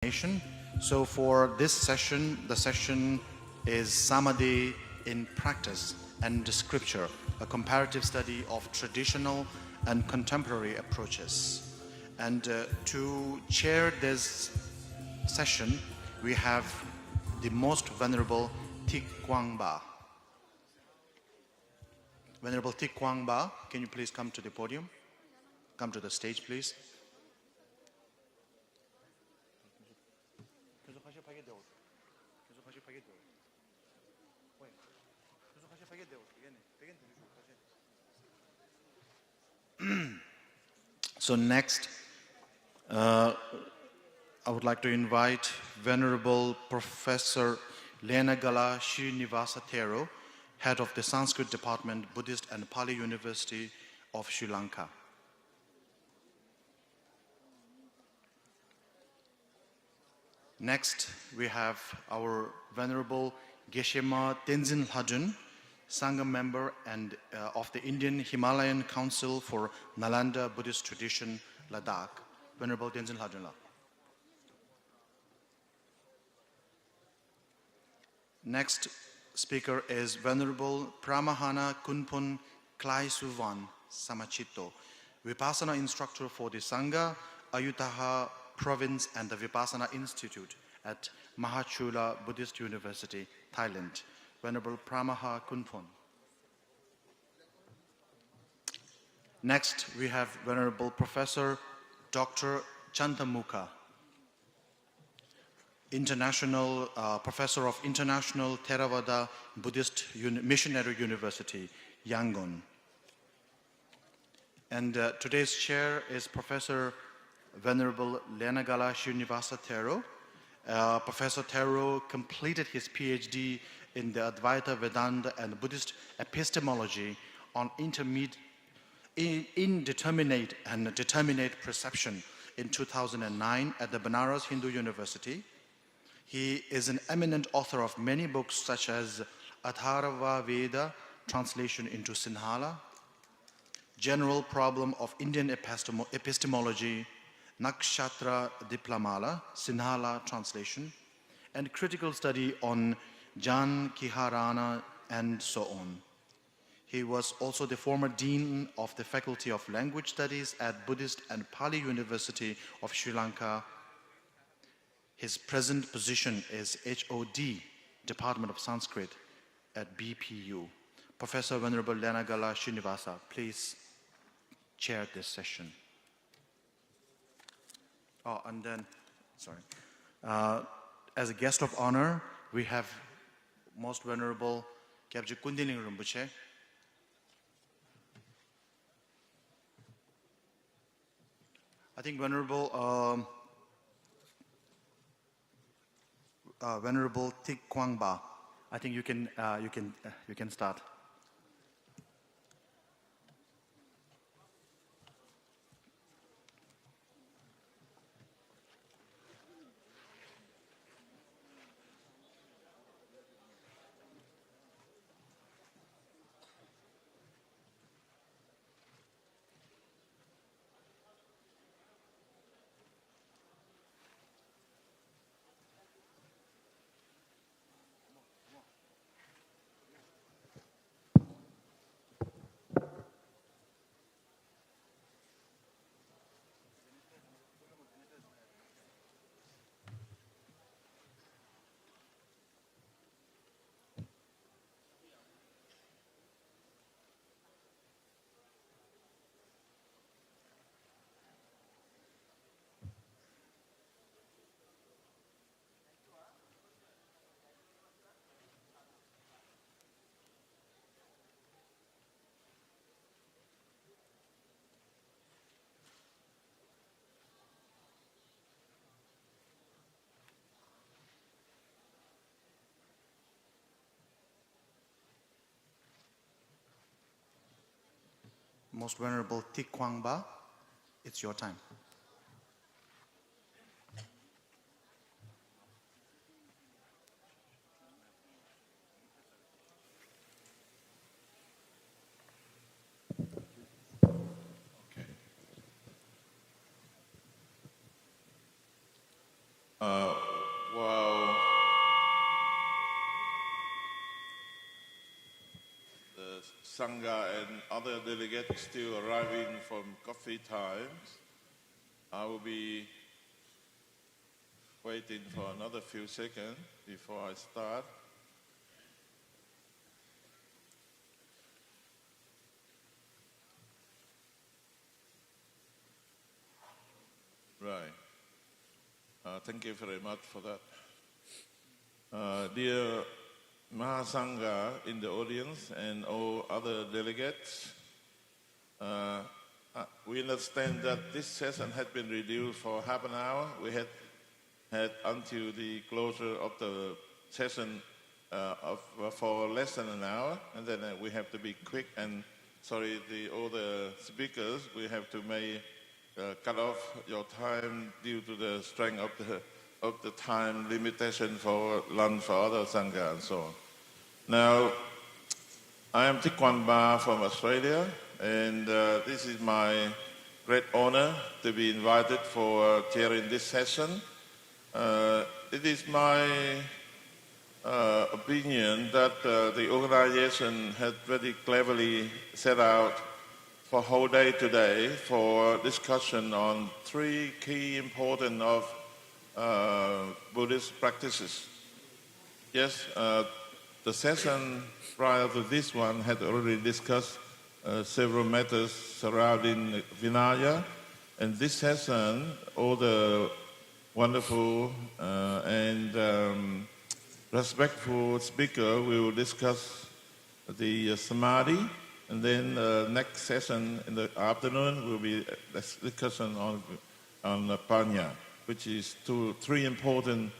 Nation. So for this session, the session is Samadhi in Practice and Scripture, a comparative study of traditional and contemporary approaches. And to chair this session, we have the Most Venerable Thich Quang Ba. Venerable Thich Quang Ba, can you please come to the podium? Come to the stage, please. So next, I would like to invite Venerable Professor Lenagala Srinivasa Thero, Head of the Sanskrit Department, Buddhist and Pali University of Sri Lanka. Next, we have our Venerable Geshe-ma Tenzin Lhajun, Sangha member and of the Indian Himalayan Council for Nalanda Buddhist Tradition, Ladakh. Venerable Tenzin Lhajun. Next speaker is Venerable Pramahana Kunpun Klai Suvan Samachito, Vipassana instructor for the Sangha, Ayutthaya Province and the Vipassana Institute at Mahachula Buddhist University, Thailand. Venerable Pramaha Kunpun. Next, we have Venerable Professor Dr. Chantamukha, International Professor of International Theravada Buddhist Missionary University, Yangon. And today's chair is Professor Venerable Lenagala Srinivasa Thero. Professor Thero completed his PhD in the Advaita Vedanta and Buddhist epistemology on indeterminate and determinate perception in 2009 at the Banaras Hindu University. He is an eminent author of many books such as Atharva Veda, translation into Sinhala, General Problem of Indian Epistemology, Nakshatra Diplamala, Sinhala translation, and critical study on Jan Kiharana and so on. He was also the former Dean of the Faculty of Language Studies at Buddhist and Pali University of Sri Lanka. His present position is HOD, Department of Sanskrit at BPU. Professor Venerable Lenagala Srinivasa, please chair this session. Oh, and then, sorry. As a guest of honor, we have Most Venerable Kyabje Kundiling Rinpoche. I think Venerable Venerable Thich Quang Ba. I think you can start. Most Venerable Thich Quang Ba, it's your time. While the Sangha and other delegates still arriving from coffee times, I will be waiting for another few seconds before I start. Right. Thank you very much for that. Dear Mahasangha in the audience and all other delegates, we understand that this session had been reduced for half an hour. We had until the closure of the session for less than an hour, and then we have to be quick and sorry, all the speakers, we have to cut off your time due to the strength of the time limitation for lunch for other Sangha and so on. Now, I am Tikwan Ba from Australia, and this is my great honor to be invited for chairing this session. It is my opinion that the organization had very cleverly set out for a whole day today for discussion on three key important of Buddhist practices. Yes, the session prior to this one had already discussed several matters surrounding Vinaya, and this session, all the wonderful and respectful speaker will discuss the Samadhi, and then next session in the afternoon will be a discussion on Panya, which is three important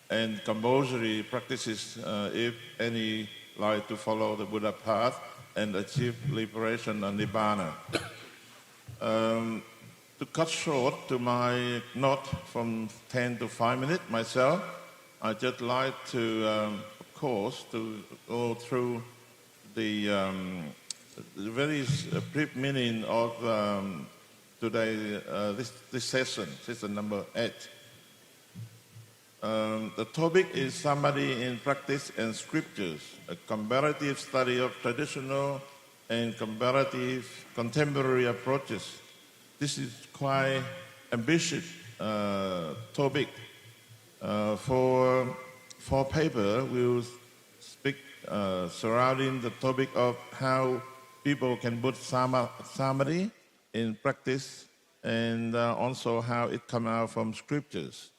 and compulsory practices if any like to follow the Buddha path and achieve liberation and Nibbana. To cut short to my note from 10 to 5 minutes myself, I'd just like to, of course, to go through the very brief meaning of today, this session number 8. The topic is Samadhi in Practice and Scriptures, a comparative study of traditional and comparative contemporary approaches. This is quite ambitious topic. For paper, we'll speak surrounding the topic of how people can put Samadhi in practice, and also how it comes out from scriptures.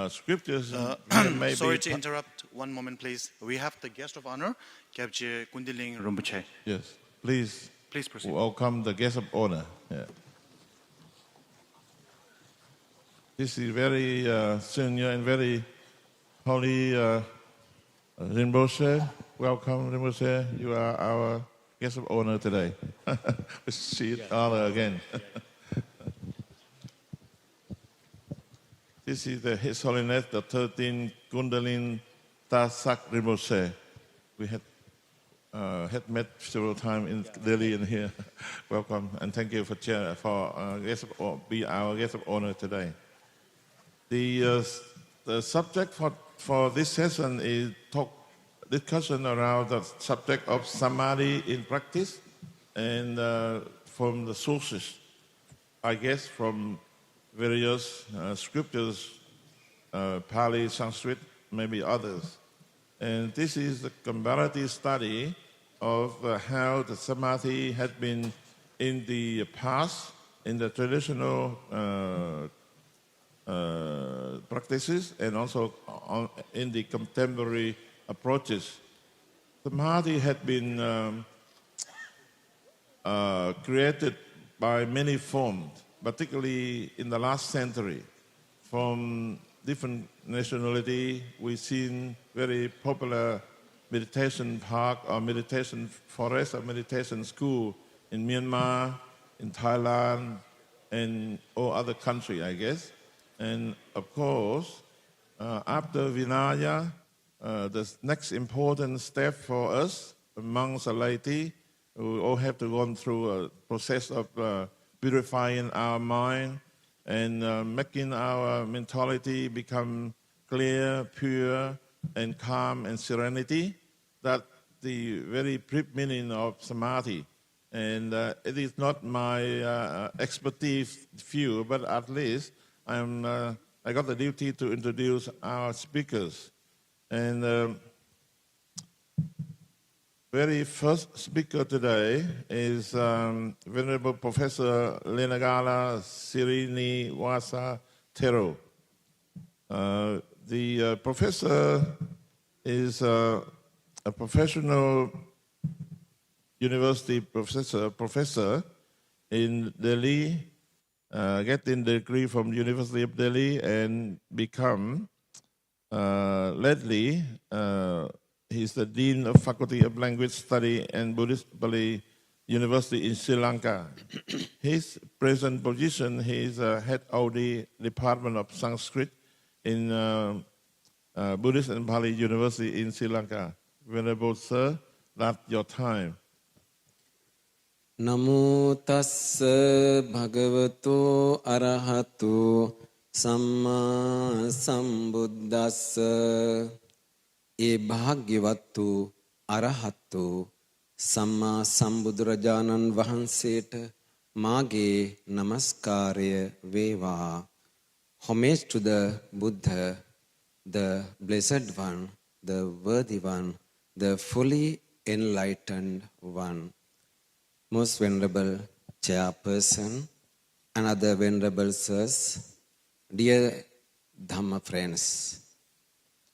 Scriptures. Sorry to interrupt. One moment, please. We have the guest of honor, Gyabje Kundiling Rinpoche. Yes, please proceed. Welcome the guest of honor. Yeah. This is very senior and very holy Rinpoche. Welcome, Rinpoche. You are our guest of honor today. We see it honor again. This is His Holiness the 13th Kundalin Tasak Rinpoche. We had met several times in Delhi and here. Welcome and thank you for be our guest of honor today. The subject for this session is discussion around the subject of Samadhi in practice, and from the sources, I guess, from various scriptures, Pali, Sanskrit, maybe others. And this is the comparative study of how the Samadhi had been in the past, in the traditional practices, and also in the contemporary approaches. Samadhi had been created by many forms, particularly in the last century. From different nationality, we've seen very popular meditation park or meditation forest or meditation school in Myanmar, in Thailand, and all other countries, I guess. And of course, after Vinaya, the next important step for us amongst the laity, we all have to go through a process of purifying our mind and making our mentality become clear, pure, and calm and serenity. That's the very deep meaning of samadhi. And it is not my expertise view, but at least I got the duty to introduce our speakers. And very first speaker today is Venerable Professor Lenagala Srinivasa Thero. The professor is a professional university professor in Delhi, getting the degree from University of Delhi and become lately he's the Dean of Faculty of Language Study and Buddhist Bali University in Sri Lanka. His present position, he is head of the Department of Sanskrit in Buddhist and Bali University in Sri Lanka. Venerable Sir, that's your time. Namo tassa bhagavato arahato samma sambuddhassa. E bhagyavattu arahattu samma sambuddharajanan vahanseta mage namaskaraya veva. Homage to the Buddha, the Blessed One, the Worthy One, the fully enlightened One. Most Venerable Chairperson and other Venerable Sirs, dear Dhamma friends,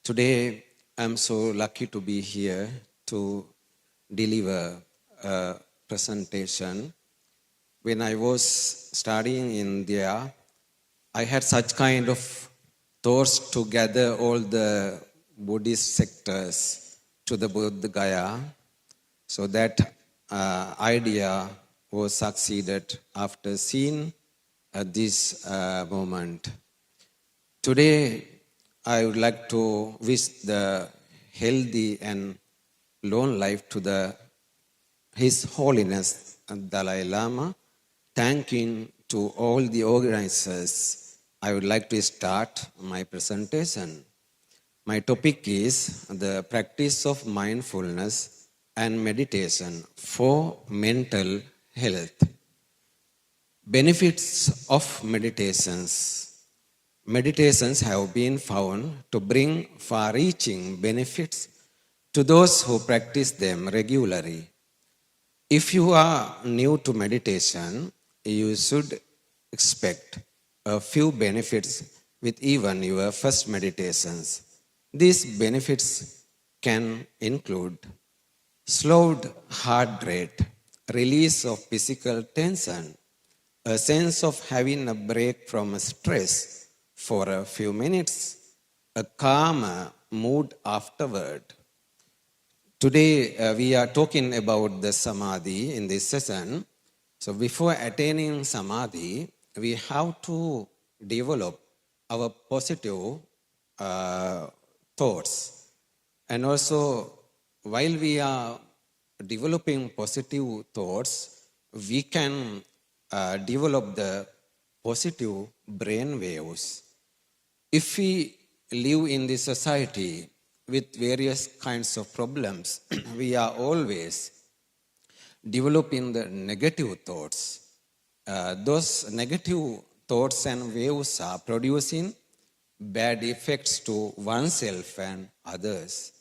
today I'm so lucky to be here to deliver a presentation. When I was studying in India, I had such kind of thoughts to gather all the Buddhist sectors to the Boddhagaya. So that idea was succeeded after seeing this moment. Today, I would like to wish the healthy and long life to His Holiness Dalai Lama. Thanking to all the organizers, I would like to start my presentation. My topic is the practice of mindfulness and meditation for mental health. Benefits of meditations. Meditations have been found to bring far-reaching benefits to those who practice them regularly. If you are new to meditation, you should expect a few benefits with even your first meditations. These benefits can include slowed heart rate, release of physical tension, a sense of having a break from stress for a few minutes, a calmer mood afterward. Today we are talking about the samadhi in this session. So before attaining samadhi, we have to develop our positive thoughts. And also, while we are developing positive thoughts, we can develop the positive brain waves. If we live in this society with various kinds of problems, we are always developing the negative thoughts. Those negative thoughts and waves are producing bad effects to oneself and others.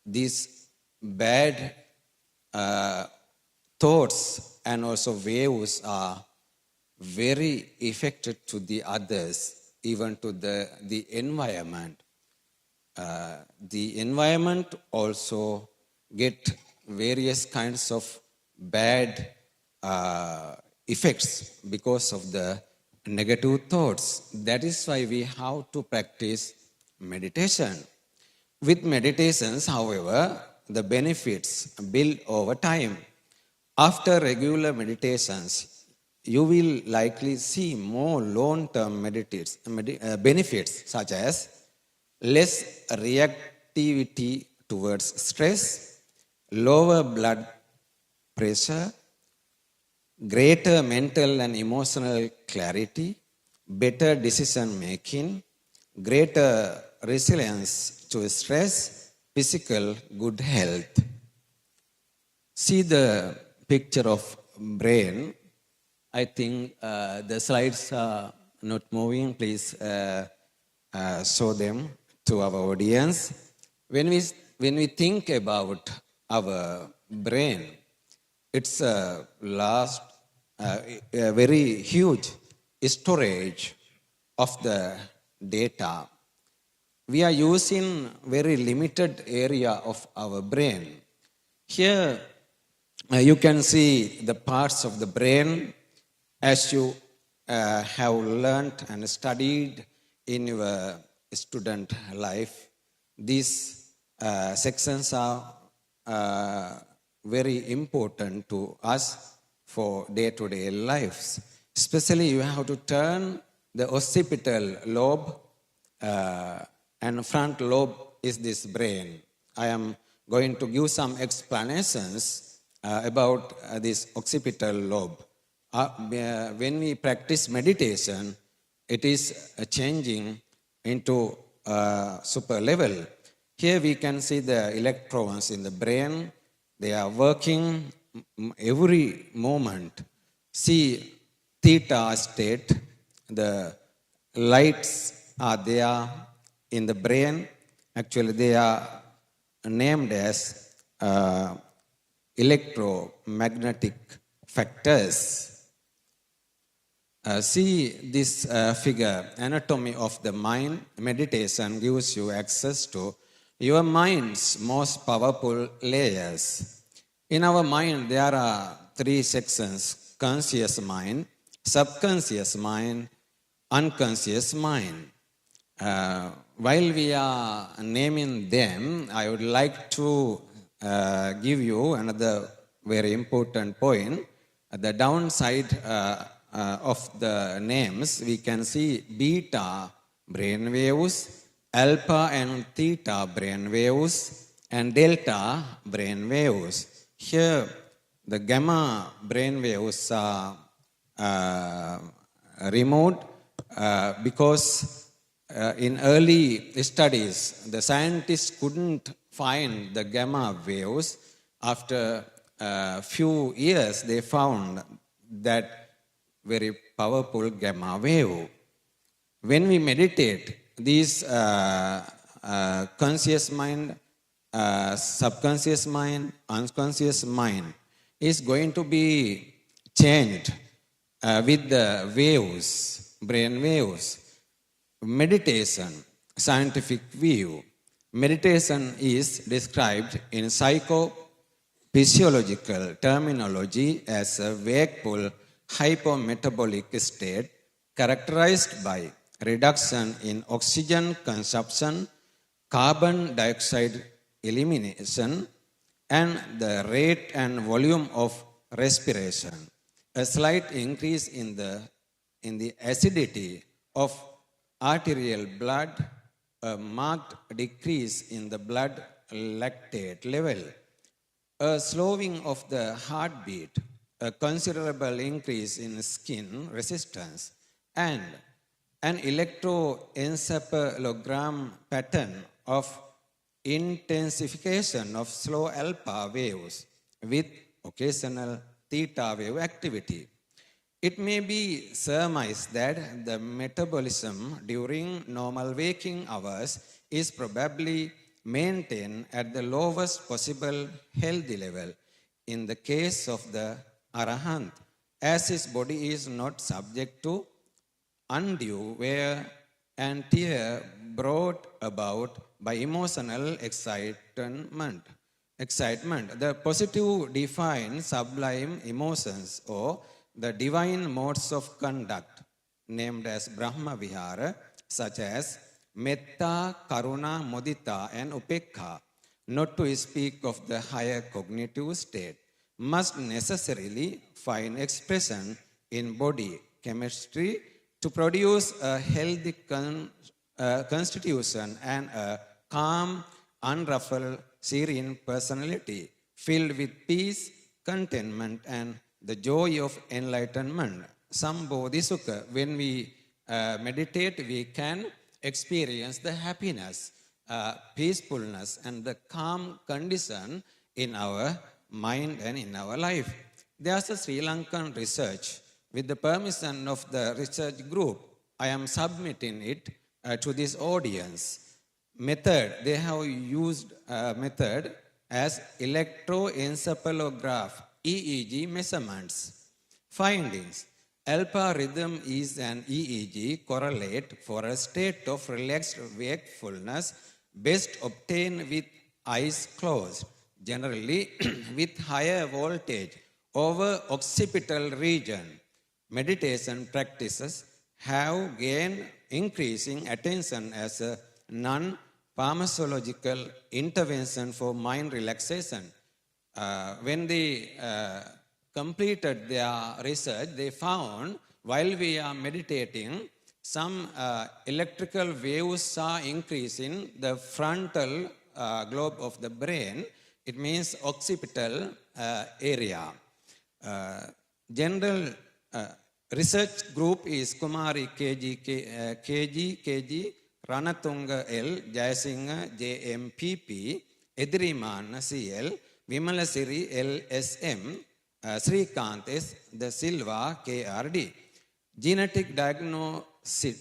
These bad thoughts and also waves are very affected to the others, even to the environment. The environment also get various kinds of bad effects because of the negative thoughts. That is why we have to practice meditation. With meditations, however, the benefits build over time. After regular meditations, you will likely see more long-term benefits such as less reactivity towards stress, lower blood pressure, greater mental and emotional clarity, better decision making, greater resilience to stress, physical good health. See the picture of brain. I think the slides are not moving. Please show them to our audience. When we think about our brain, it's a very huge storage of the data. We are using very limited area of our brain. Here you can see the parts of the brain as you have learned and studied in your student life. These sections are very important to us for day-to-day lives. Especially you have to turn the occipital lobe and front lobe is this brain. I am going to give some explanations about this occipital lobe. When we practice meditation, it is changing into super level. Here we can see the electrons in the brain. They are working every moment. See theta state, the lights are there in the brain. Actually, they are named as electromagnetic factors. See this figure, anatomy of the mind. Meditation gives you access to your mind's most powerful layers. In our mind, there are three sections: conscious mind, subconscious mind, unconscious mind. While we are naming them, I would like to give you another very important point. At the downside of the names, we can see beta brain waves, alpha and theta brain waves, and delta brain waves. Here, the gamma brain waves are removed because in early studies, the scientists couldn't find the gamma waves. After a few years, they found that very powerful gamma wave. When we meditate, these conscious mind, subconscious mind, unconscious mind is going to be changed with the waves, brain waves. Meditation, scientific view. Meditation is described in psychophysiological terminology as a wakeful hypometabolic state characterized by reduction in oxygen consumption, carbon dioxide elimination, and the rate and volume of respiration. A slight increase in the acidity of arterial blood, a marked decrease in the blood lactate level, a slowing of the heartbeat, a considerable increase in skin resistance, and an electroencephalogram pattern of intensification of slow alpha waves with occasional theta wave activity. It may be surmised that the metabolism during normal waking hours is probably maintained at the lowest possible healthy level in the case of the Arahant, as his body is not subject to undue wear and tear brought about by emotional excitement. The positive defined sublime emotions or the divine modes of conduct named as Brahma Vihara, such as Metta, Karuna, Mudita, and Upekha, not to speak of the higher cognitive state, must necessarily find expression in body chemistry to produce a healthy constitution and a calm, unruffled, serene personality filled with peace, contentment, and the joy of enlightenment. Some Bodhisattva, when we meditate, we can experience the happiness, peacefulness, and the calm condition in our mind and in our life. There's a Sri Lankan research. With the permission of the research group, I am submitting it to this audience. Method, they have used a method as electroencephalograph, EEG measurements. Findings. Alpha rhythm is an EEG correlate for a state of relaxed wakefulness best obtained with eyes closed, generally with higher voltage over occipital region. Meditation practices have gained increasing attention as a non-pharmacological intervention for mind relaxation. When they completed their research, they found while we are meditating, some electrical waves are increasing the frontal lobe of the brain. It means occipital area. General research group is Kumari KG, Ranatunga L, Jayasingha JMPP, Ediriman CL, Vimalasiri LSM, Srikant S, the Silva KRD. Genetic Diagnostic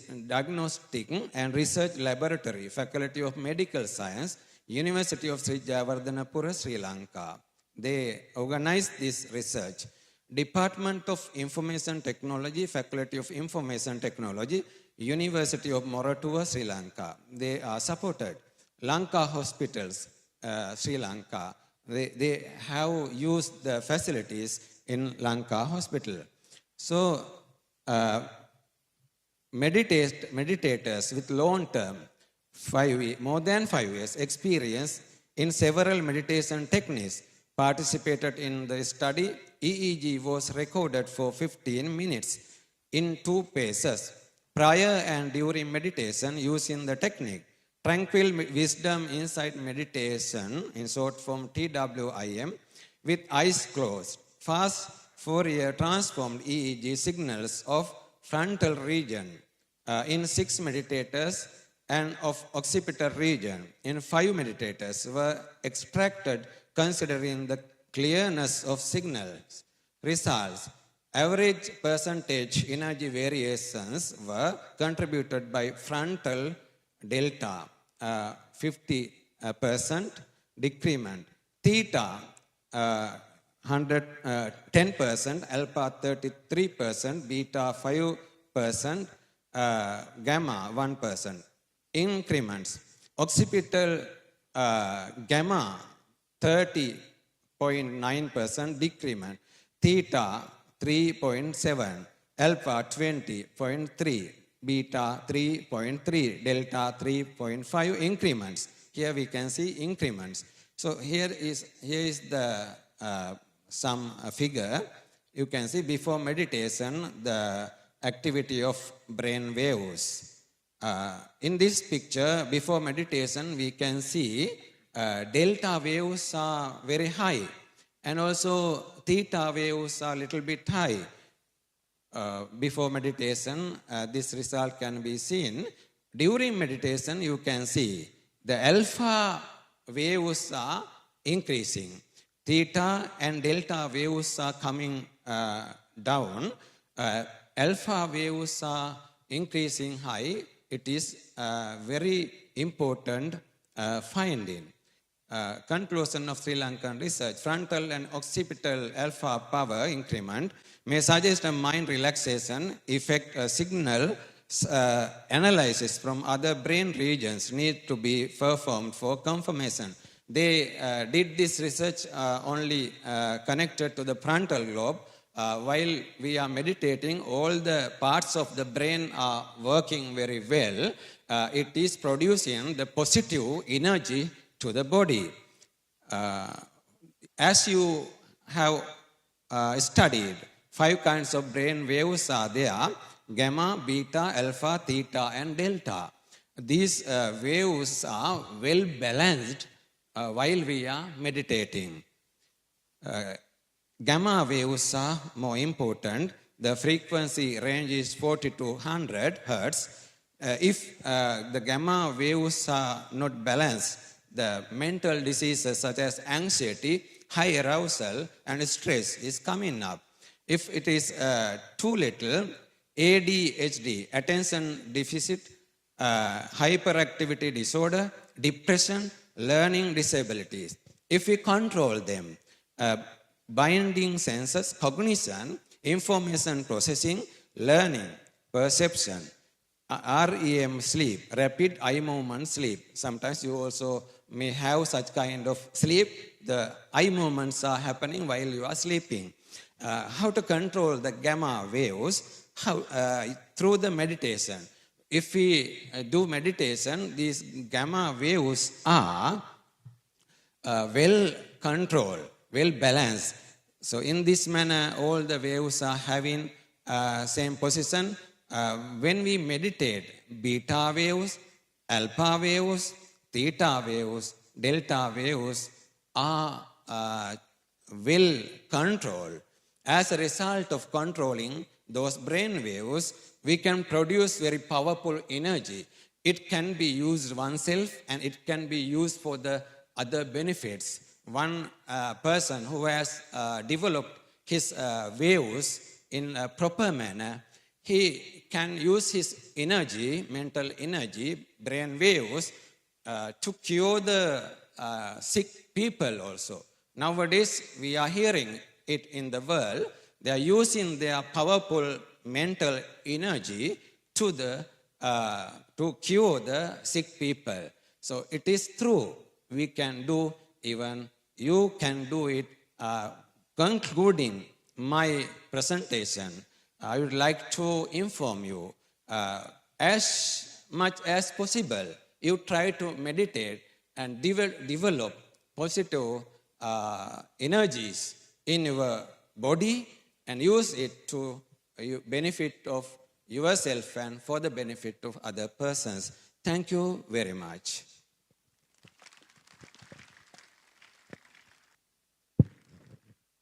and Research Laboratory, Faculty of Medical Science, University of Sri Jayawardhanapura, Sri Lanka. They organized this research. Department of Information Technology, Faculty of Information Technology, University of Moratuwa, Sri Lanka. They are supported. Lanka Hospitals, Sri Lanka. They have used the facilities in Lanka Hospital. So, meditators with long-term, more than 5 years experience in several meditation techniques participated in the study. EEG was recorded for 15 minutes in 2 phases, prior and during meditation using the technique. Tranquil Wisdom Insight Meditation, in short form TWIM, with eyes closed. Fast Fourier transformed EEG signals of frontal region in 6 meditators and of occipital region in 5 meditators were extracted considering the clearness of signals. Results. Average percentage energy variations were contributed by frontal delta, 50% decrement, theta 10%, alpha 33%, beta 5%, gamma 1%. Increments. Occipital gamma 30.9% decrement, theta 3.7, alpha 20.3, beta 3.3, delta 3.5 increments. Here we can see increments. So here is the some figure. You can see before meditation the activity of brain waves. In this picture, before meditation, we can see delta waves are very high, and also theta waves are a little bit high. Before meditation, this result can be seen. During meditation, you can see the alpha waves are increasing. Theta and delta waves are coming down. Alpha waves are increasing high. It is a very important finding. Conclusion of Sri Lankan research. Frontal and occipital alpha power increment may suggest a mind relaxation effect. A signal analysis from other brain regions need to be performed for confirmation. They did this research only connected to the frontal lobe. While we are meditating, all the parts of the brain are working very well. It is producing the positive energy to the body. As you have studied, 5 kinds of brain waves are there: gamma, beta, alpha, theta, and delta. These waves are well balanced while we are meditating. Gamma waves are more important. The frequency range is 40 to 100 hertz. If the gamma waves are not balanced, the mental diseases such as anxiety, high arousal, and stress is coming up. If it is too little, ADHD, attention deficit, hyperactivity disorder, depression, learning disabilities. If we control them, binding senses, cognition, information processing, learning, perception, REM sleep, rapid eye movement sleep. Sometimes you also may have such kind of sleep. The eye movements are happening while you are sleeping. How to control the gamma waves? Through the meditation. If we do meditation, these gamma waves are well controlled, well balanced. So in this manner, all the waves are having same position. When we meditate, beta waves, alpha waves, theta waves, delta waves are well controlled. As a result of controlling those brain waves, we can produce very powerful energy. It can be used oneself and it can be used for the other benefits. One person who has developed his waves in a proper manner, he can use his energy, mental energy, brain waves, to cure the sick people also. Nowadays, we are hearing it in the world. They are using their powerful mental energy to cure the sick people. So it is true. We can do, even you can do it. Concluding my presentation, I would like to inform you, as much as possible, you try to meditate and develop positive energies in your body and use it to benefit of yourself and for the benefit of other persons. Thank you very much.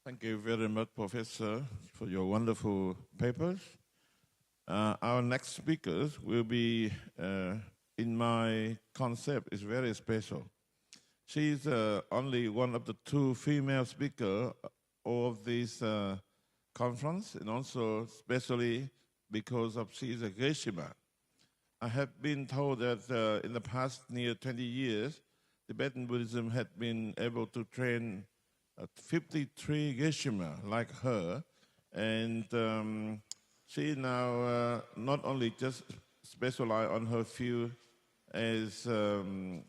Thank you very much, Professor, for your wonderful papers. Our next speakers will be, in my concept, is very special. She's only one of the 2 female speakers of this conference, and also especially because of she is a Geshe-ma. I have been told that in the past near 20 years, Tibetan Buddhism had been able to train 53 Geshe-ma like her, and she now not only just specialize on her field as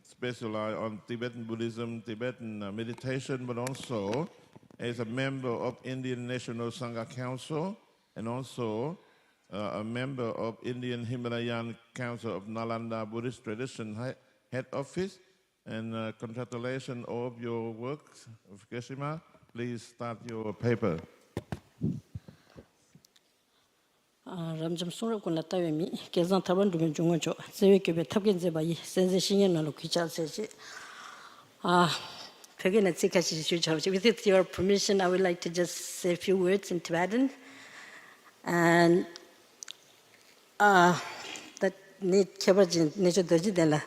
specialize on Tibetan Buddhism, Tibetan meditation, but also as a member of Indian National Sangha Council and also a member of Indian Himalayan Council of Nalanda Buddhist Tradition Head Office. And congratulations all of your work, Geshe-ma. Please start your paper. Ramjam Sura Kuna Tawemi, Kazan Taban Dugan Jungo, Zeweke Tabin Zebai, Sensation and Lokicha Seji. Pegin at Sikashi. With your permission, I would like to just say a few words in Tibetan. And that need Kabajin, Nature Dojidella.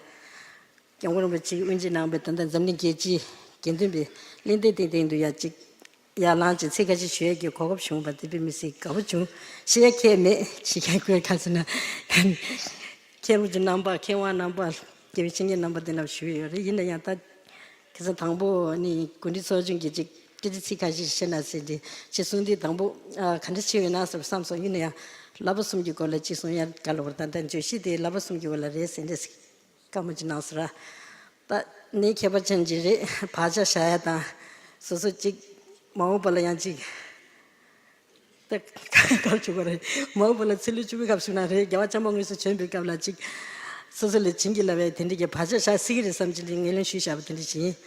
Yang orang bercakap unji nang bertanda zaman keji, kentu be, linde tentu ya cik, ya lanjut sekarang cuci ke kau cuma berarti mesti kau cuma, saya kene cikai kau kasihna, kan, kau je nampak, kau nampak, kau cingin nampak dengar cuci, orang ini yang tak, kesan tangbo ni kundi sojung keji, keji cikai cina sedi, cesundi tangbo, kan cuci nas samsung ini ya, labasum juga le cesunya kalau bertanda cuci de labasum juga le res ini. Kamu jenasra, tak ni keba janjiri baca saya dah, susu cik mau bela yang cik, tak kau cuba re, mau bela cili cuba kau sunar re, jawab cuma ngusu cembi kau la cik, susu le cinggi la be, tendi ke baca saya sikit samjili ngelan shisha tendi cik.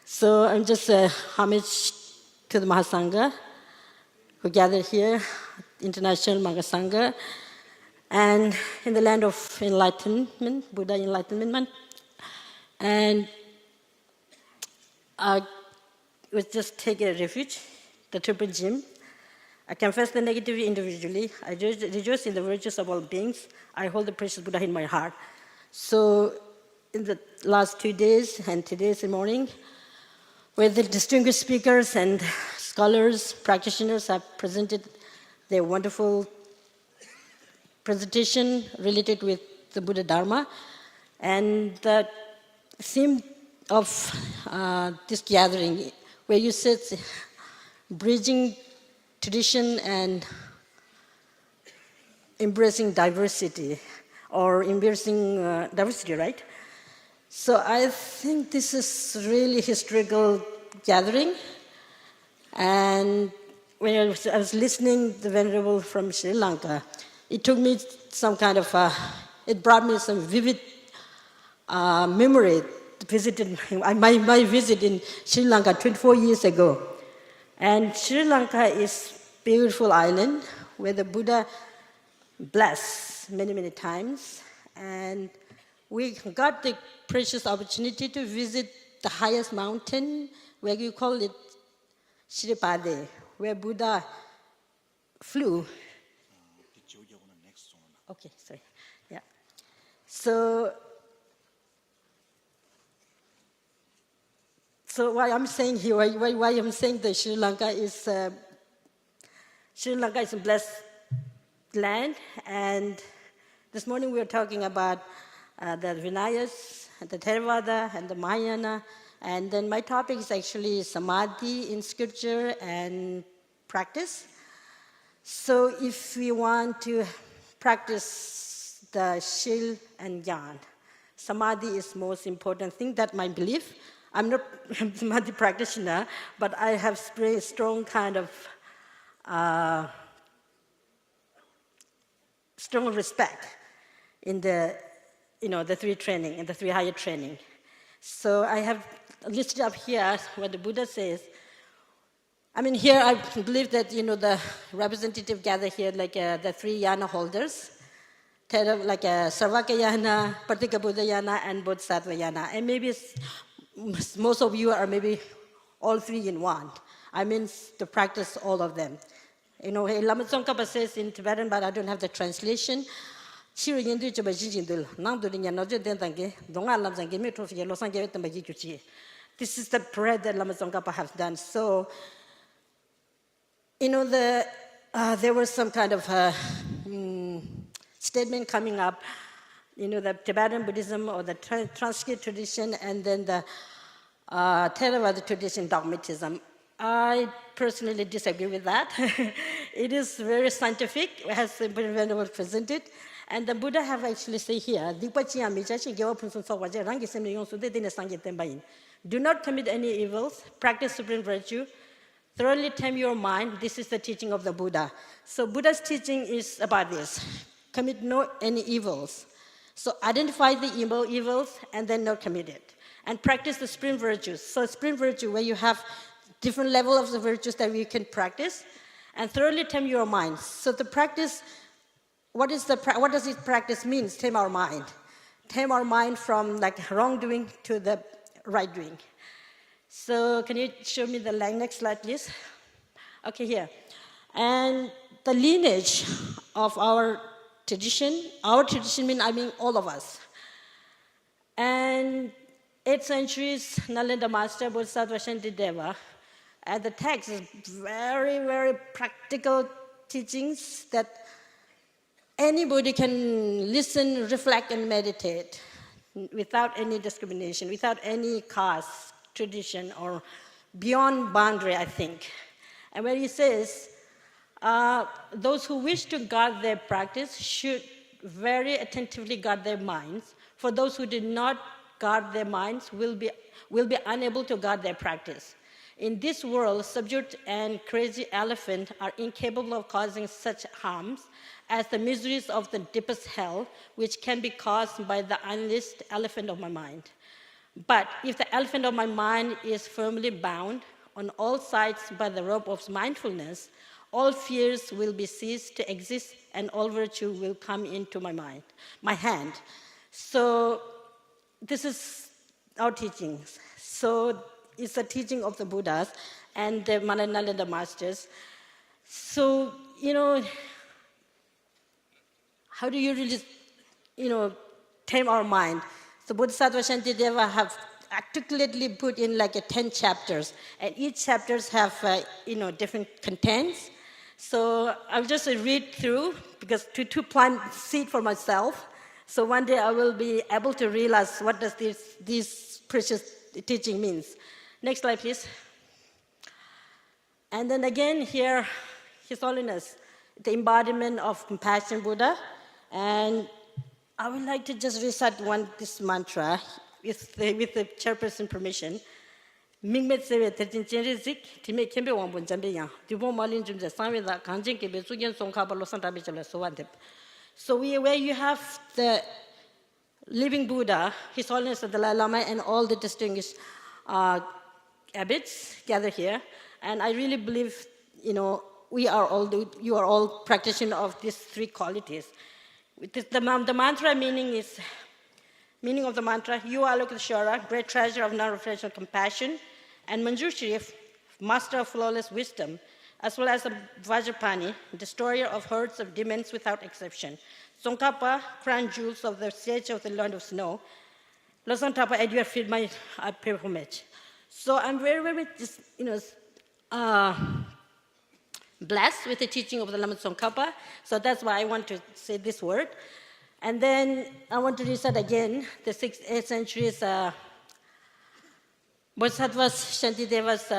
So I'm just homage to the Mahasangha who gathered here, International Mahasangha. And in the land of enlightenment, Buddha enlightenment, and I would just take a refuge, the Triple Gym. I confess the negative individually. I rejoice in the virtues of all beings. I hold the precious Buddha in my heart. So in the last 2 days and today's morning, where the distinguished speakers and scholars, practitioners have presented their wonderful presentation related with the Buddha Dharma. And the theme of this gathering, where you said bridging tradition and embracing diversity, or embracing diversity, right? So I think this is really historical gathering. And when I was listening to the Venerable from Sri Lanka, it took me some kind of, it brought me some vivid memory. My visit in Sri Lanka 24 years ago. And Sri Lanka is a beautiful island where the Buddha blessed many, many times. And we got the precious opportunity to visit the highest mountain, where you call it Shripade, where Buddha flew. Okay, sorry. Yeah. So why I'm saying here, why I'm saying that Sri Lanka is a blessed land, and this morning we were talking about the Vinayas, the Theravada, and the Mahayana, and then my topic is actually Samadhi in scripture and practice. So if we want to practice the Shil and Gyan, Samadhi is most important thing, that's my belief. I'm not a Samadhi practitioner, but I have very strong kind of strong respect in the three training, in the three higher training. So I have listed up here what the Buddha says. I mean, here I believe that, the representative gather here, like the three yana holders, like Sarvaka yana, Partika Buddha yana, and Bodhisattva yana. And maybe most of you are maybe all three in one. I mean, to practice all of them. Lama Tsongkhapa says in Tibetan, but I don't have the translation. This is the prayer that Lama Tsongkhapa has done. So, there was some kind of statement coming up, the Tibetan Buddhism or the Sanskrit tradition, and then the Theravada tradition, dogmatism. I personally disagree with that. It is very scientific, as the Buddha was presented. And the Buddha have actually said here, do not commit any evils, practice supreme virtue, thoroughly tame your mind. This is the teaching of the Buddha. So Buddha's teaching is about this. Commit no any evils. So identify the evils and then not commit it. And practice the supreme virtues. So supreme virtue, where you have different levels of the virtues that we can practice, and thoroughly tame your mind. So the practice, what does this practice mean? Tame our mind. Tame our mind from like wrongdoing to the right doing. So can you show me the next slide, please? Okay, here. And the lineage of our tradition means, I mean all of us. And 8th century's Nalanda master, Bodhisattva Shantideva, and the text is very, very practical teachings that anybody can listen, reflect, and meditate without any discrimination, without any caste, tradition, or beyond boundary, I think. And where he says, those who wish to guard their practice should very attentively guard their minds. For those who do not guard their minds will be unable to guard their practice. In this world, subdued and crazy elephants are incapable of causing such harms as the miseries of the deepest hell, which can be caused by the unleashed elephant of my mind. But if the elephant of my mind is firmly bound on all sides by the rope of mindfulness, all fears will be ceased to exist and all virtue will come into my hand. So this is our teachings. So it's a teaching of the Buddhas and the Nalanda masters. So, how do you really, tame our mind? So Bodhisattva Shantideva have articulately put in like 10 chapters, and each chapters have, different contents. So I'll just read through, because to plant seed for myself. So one day I will be able to realize what does this precious teaching means. Next slide, please. And then again here, His Holiness, the embodiment of compassion Buddha. And I would like to just recite this mantra with the chairperson permission. Mingmet sewe terjin chenrizik, time kembe wangbon jambe yang. Dibo malin jumze sangwe da kanjin kebe sugen songka balo santabe chabla sowantep. So where you have the living Buddha, His Holiness the Dalai Lama, and all the distinguished abbots gather here. And I really believe, you are all practitioners of these three qualities. The mantra meaning of the mantra, you are Alokiteshvara, great treasure of non-reflection compassion, and Manjur Sharif, master of flawless wisdom, as well as the Vajrapani, destroyer of herds of demons without exception. Tsongkhapa, crown jewels of the sage of the land of snow. Losantapa, at your feet, my pilgrimage. So I'm very, very, blessed with the teaching of the Lama Tsongkhapa. So that's why I want to say this word. And then I want to recite again the 6th, 8th centuries Bodhisattva Shantideva's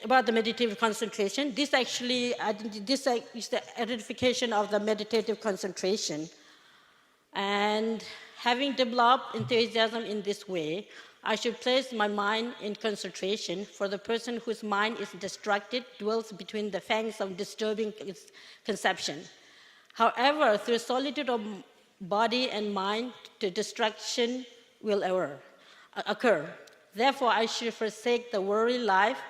about the meditative concentration. This is the identification of the meditative concentration. And having developed enthusiasm in this way, I should place my mind in concentration for the person whose mind is distracted, dwells between the fangs of disturbing conception. However, through solitude of body and mind, the distraction will occur. Therefore, I should forsake the worldly life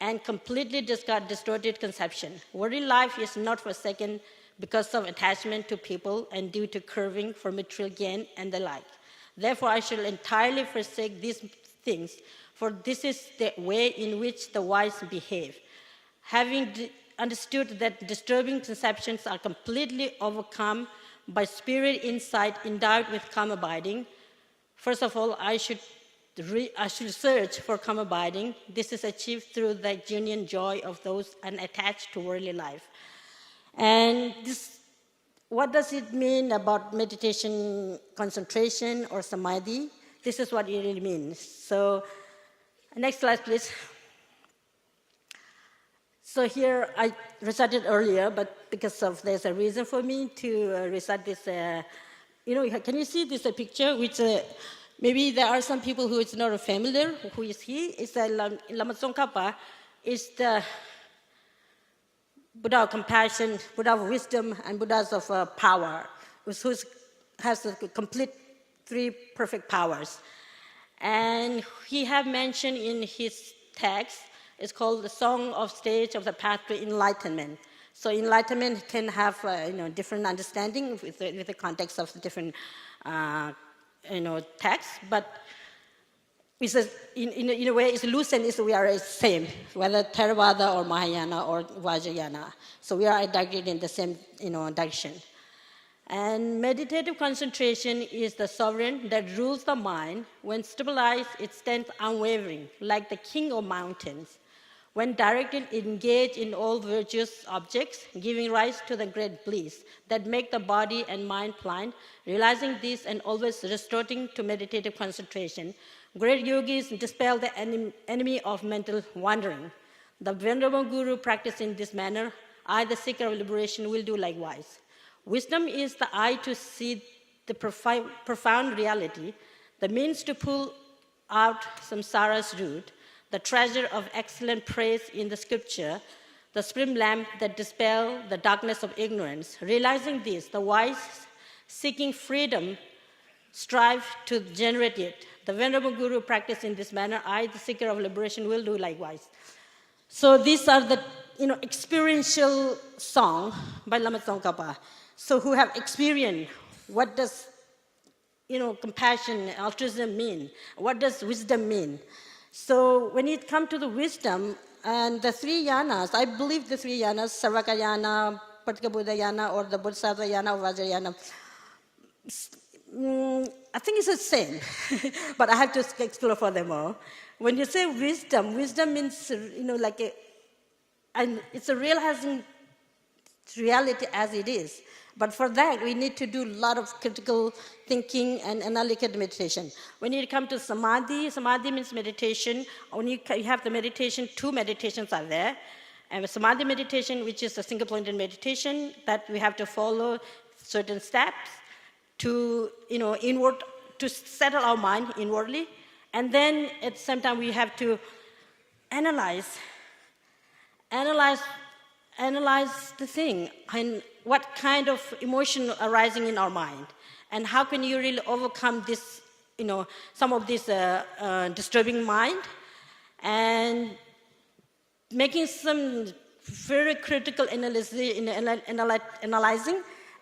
and completely discard distorted conception. Worldly life is not forsaken because of attachment to people and due to craving for material gain and the like. Therefore, I shall entirely forsake these things, for this is the way in which the wise behave. Having understood that disturbing conceptions are completely overcome by spirit insight endowed with calm abiding, first of all, I should search for calm abiding. This is achieved through the genuine joy of those unattached to worldly life. And what does it mean about meditation, concentration, or samadhi? This is what it really means. So, next slide, please. So here, I recited earlier, but because there's a reason for me to recite this. Can you see this picture? Which maybe there are some people who is not familiar. Who is he? It's Lama Tsongkhapa. It's the Buddha of compassion, Buddha of wisdom, and Buddhas of power, who has the complete three perfect powers. And he have mentioned in his text, it's called the Song of Stage of the Path to Enlightenment. So enlightenment can have different understanding with the context of the different texts, but it's in a way, it's loose and we are the same, whether Theravada or Mahayana or Vajrayana. So we are directed in the same direction. And meditative concentration is the sovereign that rules the mind. When stabilized, it stands unwavering, like the king of mountains. When directed, it engages in all virtuous objects, giving rise to the great bliss that make the body and mind pliant. Realizing this and always restoring to meditative concentration, great yogis dispel the enemy of mental wandering. The Venerable Guru practiced in this manner. I, the seeker of liberation, will do likewise. Wisdom is the eye to see the profound reality, the means to pull out samsara's root, the treasure of excellent praise in the scripture, the supreme lamp that dispels the darkness of ignorance. Realizing this, the wise, seeking freedom, strive to generate it. The Venerable Guru practiced in this manner. I, the seeker of liberation, will do likewise. So these are the experiential song by Lama Tsongkhapa. So who have experienced what does compassion, altruism mean? What does wisdom mean? So when it comes to the wisdom and the three yanas, I believe the three yanas, Sarvaka yana, Patika Buddha yana, or the Bodhisattva yana, or Vajrayana, I think it's the same, but I have to explore furthermore. When you say wisdom, wisdom means, and it's a realizing reality as it is. But for that, we need to do a lot of critical thinking and analytical meditation. When it comes to samadhi, samadhi means meditation. When you have the meditation, two meditations are there. And the samadhi meditation, which is a single-pointed meditation, that we have to follow certain steps to, inward, to settle our mind inwardly. And then at the same time, we have to analyze the thing and what kind of emotion arising in our mind, and how can you really overcome this, some of this disturbing mind, and making some very critical analyzing,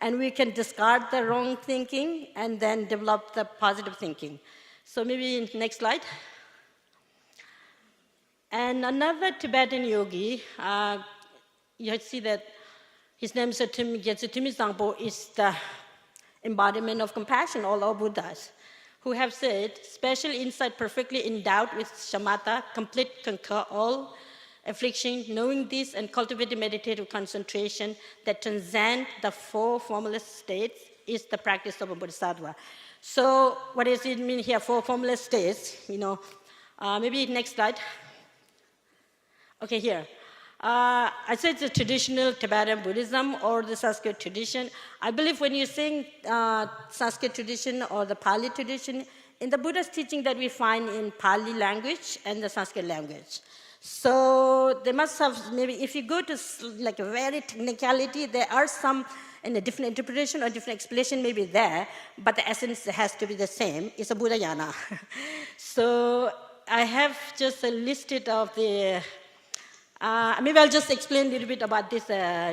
and we can discard the wrong thinking and then develop the positive thinking. So maybe next slide. And another Tibetan yogi, you see that his name is Gyatso Timizangpo, is the embodiment of compassion, all our Buddhas, who have said, special insight perfectly endowed with shamatha, complete conquer all affliction, knowing this and cultivating meditative concentration that transcend the four formless states is the practice of a bodhisattva. So what does it mean here, four formless states? Maybe next slide. Okay, here. I said it's a traditional Tibetan Buddhism or the Sanskrit tradition. I believe when you're saying Sanskrit tradition or the Pali tradition, in the Buddha's teaching that we find in Pali language and the Sanskrit language. So they must have, maybe if you go to like a very technicality, there are some in a different interpretation or different explanation maybe there, but the essence has to be the same. It's a Buddhayana. So I have just a listed of the, maybe I'll just explain a little bit about this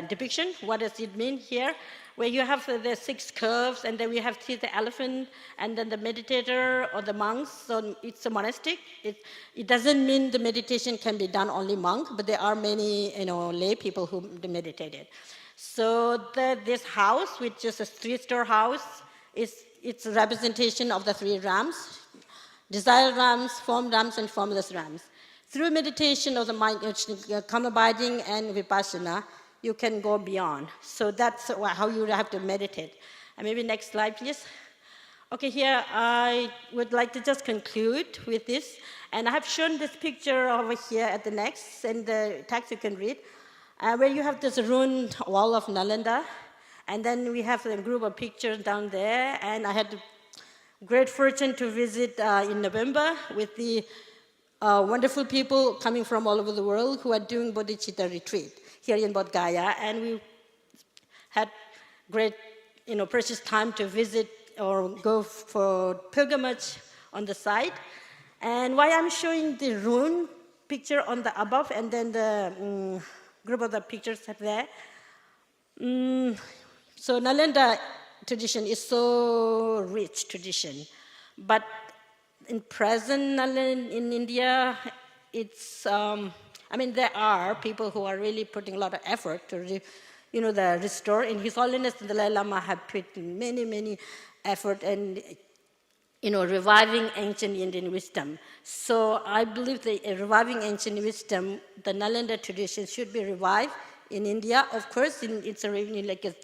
depiction. What does it mean here? Where you have the 6 curves, and then we have the elephant, and then the meditator or the monks. So it's a monastic. It doesn't mean the meditation can be done only monk, but there are many lay people who meditated. So this house, which is a 3-star house, it's a representation of the 3 realms: desire realms, form realms, and formless realms. Through meditation of the mind, calm abiding and vipassana, you can go beyond. So that's how you have to meditate. And maybe next slide, please. Okay, here I would like to just conclude with this. And I have shown this picture over here at the next, and the text you can read, where you have this ruined wall of Nalanda. And then we have a group of pictures down there. And I had the great fortune to visit in November with the wonderful people coming from all over the world who are doing bodhicitta retreat here in Bodhgaya, and we had great, precious time to visit or go for pilgrimage on the site. And why I'm showing the rune picture on the above, and then the group of the pictures up there. So Nalanda tradition is so rich tradition, but in present in India, it's. There are people who are really putting a lot of effort to, restore. And His Holiness the Dalai Lama have put many effort and, reviving ancient Indian wisdom. So I believe that reviving ancient wisdom, the Nalanda tradition should be revived in India. Of course, it's a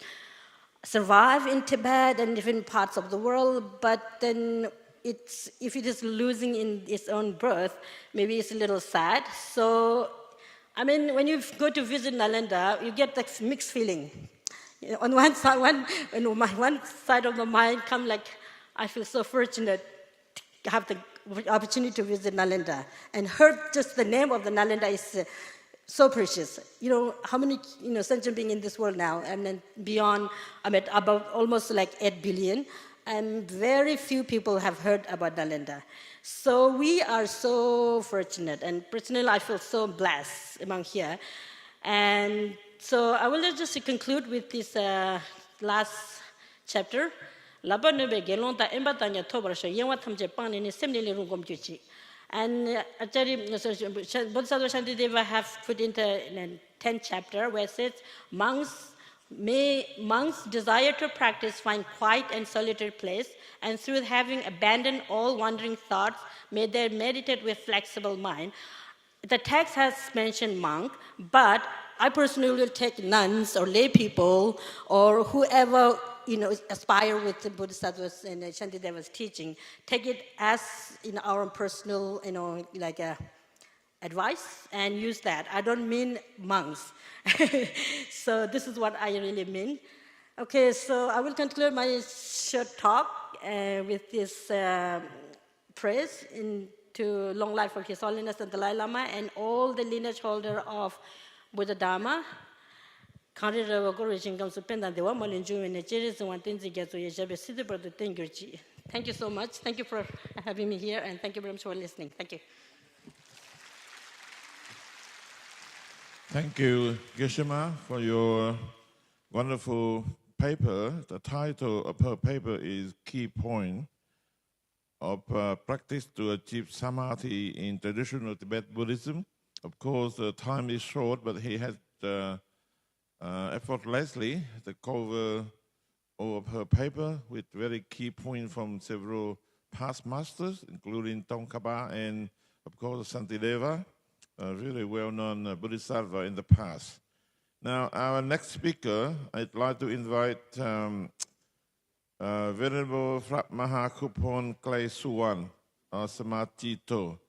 survive in Tibet and different parts of the world, but then if it is losing in its own birth, maybe it's a little sad. So, when you go to visit Nalanda, you get that mixed feeling. On one side, one side of the mind come like, I feel so fortunate to have the opportunity to visit Nalanda, and heard just the name of the Nalanda is so precious. How many sentient beings in this world now, and then beyond, about almost like 8 billion. And very few people have heard about Nalanda. So we are so fortunate, and personally I feel so blessed among here. And so I will just conclude with this last chapter. And Bodhisattva Shantideva have put in the 10th chapter where it says, monks desire to practice find quiet and solitary place, and through having abandoned all wandering thoughts, may they meditate with flexible mind. The text has mentioned monk, but I personally will take nuns or lay people or whoever aspire with the Bodhisattvas and Shantideva's teaching. Take it as our personal, advice and use that. I don't mean monks. So this is what I really mean. Okay, so I will conclude my short talk with this praise to long life for His Holiness the Dalai Lama and all the lineage holder of Buddha Dharma. Thank you so much. Thank you for having me here, and thank you very much for listening. Thank you. Thank you, Geshama, for your wonderful paper. The title of her paper is Key Point of Practice to Achieve Samadhi in Traditional Tibet Buddhism. Of course, the time is short, but he has effortlessly the cover of her paper with very key points from several past masters, including Tsongkhapa and, of course, Shantideva, a really well-known Bodhisattva in the past. Now, our next speaker, I'd like to invite Venerable Frat Mahakupon Klai Suwan, or Samadhito.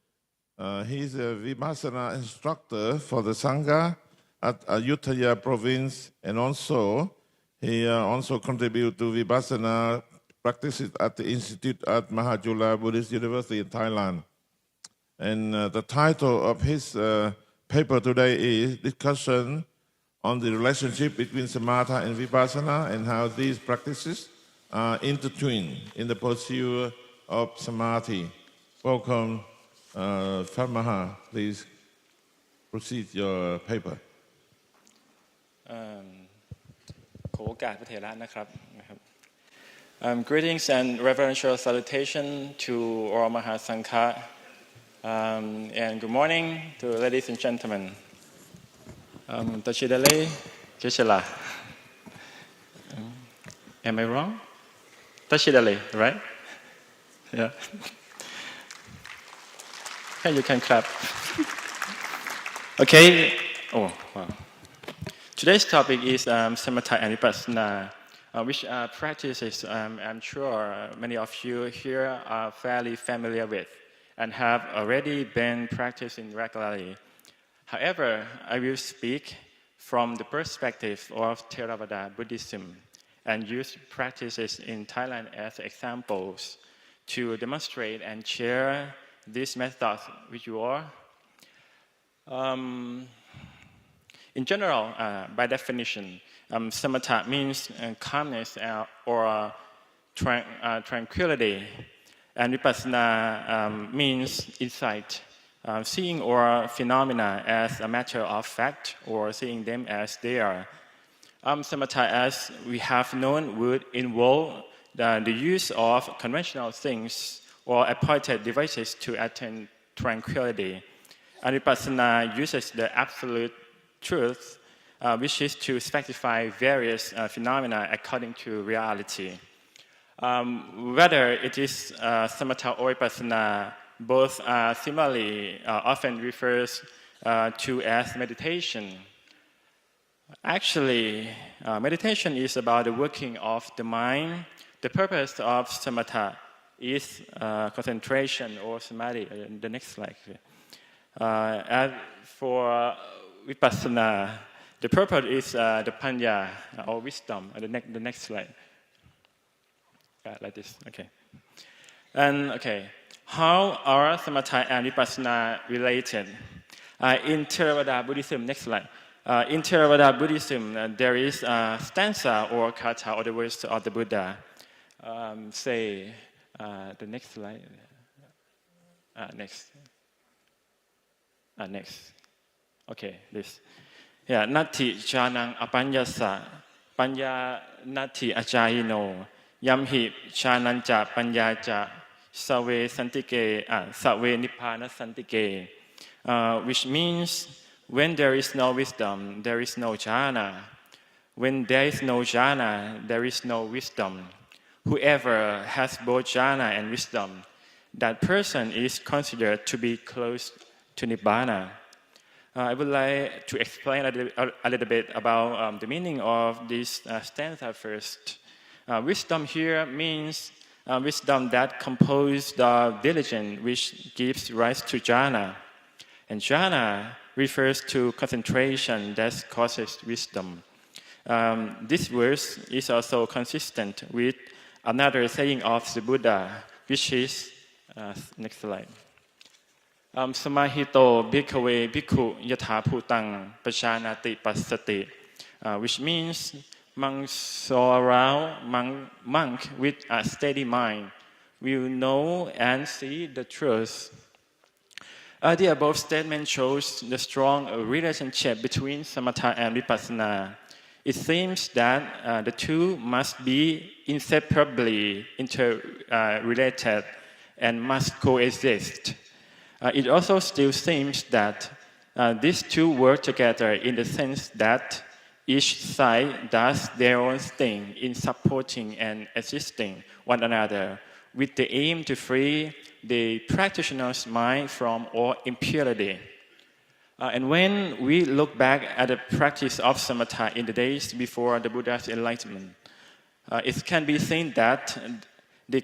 He's a Vipassana instructor for the Sangha at Ayutthaya province, and also he also contributes to Vipassana practices at the Institute at Mahajula Buddhist University in Thailand. And the title of his paper today is Discussion on the Relationship between Samatha and Vipassana and how these practices are intertwined in the pursuit of Samadhi. Welcome, Fatmaha. Please proceed your paper. ขอโอกาสพระเถระนะครับ Greetings and reverential salutation to all Mahasangha, and good morning to ladies and gentlemen. Tachidale Kishela. Am I wrong? Tachidale, right? Yeah. Hey, you can clap. Okay. Oh, wow. Today's topic is Samatha and Vipassana, which are practices I'm sure many of you here are fairly familiar with and have already been practicing regularly. However, I will speak from the perspective of Theravada Buddhism and use practices in Thailand as examples to demonstrate and share these methods with you all. In general, by definition, samatha means calmness or tranquility, and vipassana means insight, seeing or phenomena as a matter of fact or seeing them as they are. Samatha, as we have known, would involve the use of conventional things or appointed devices to attain tranquility. And vipassana uses the absolute truth, which is to specify various phenomena according to reality. Whether it is samatha or vipassana, both are similarly often refers to as meditation. Actually, meditation is about the working of the mind. The purpose of samatha is concentration or samadhi. The next slide. As for vipassana, the purpose is the panya or wisdom. The next slide. Like this. Okay. And okay, how are samatha and vipassana related? In Theravada Buddhism, next slide. In Theravada Buddhism, there is a stanza or kata or the words of the Buddha. Say the next slide. Next. Next. Okay, this. Yeah, nati chanang apanyasa, panya nati achayino, yamhi chanancha panyacha, Save Santike, Save Nibbana Santike, which means when there is no wisdom, there is no jhana. When there is no jhana, there is no wisdom. Whoever has both jhana and wisdom, that person is considered to be close to Nibbana. I would like to explain a little bit about the meaning of this stanza first. Wisdom here means wisdom that composed of diligence, which gives rise to jhana. And jhana refers to concentration that causes wisdom. This verse is also consistent with another saying of the Buddha, which is, next slide. Samahito bhikkhave bhikkhu yatha bhutang pachanati passati, which means monk with a steady mind will know and see the truth. The above statement shows the strong relationship between samatha and vipassana. It seems that the two must be inseparably interrelated and must coexist. It also still seems that these two work together in the sense that each side does their own thing in supporting and assisting one another with the aim to free the practitioner's mind from all impurity. And when we look back at the practice of samatha in the days before the Buddha's enlightenment, it can be seen that the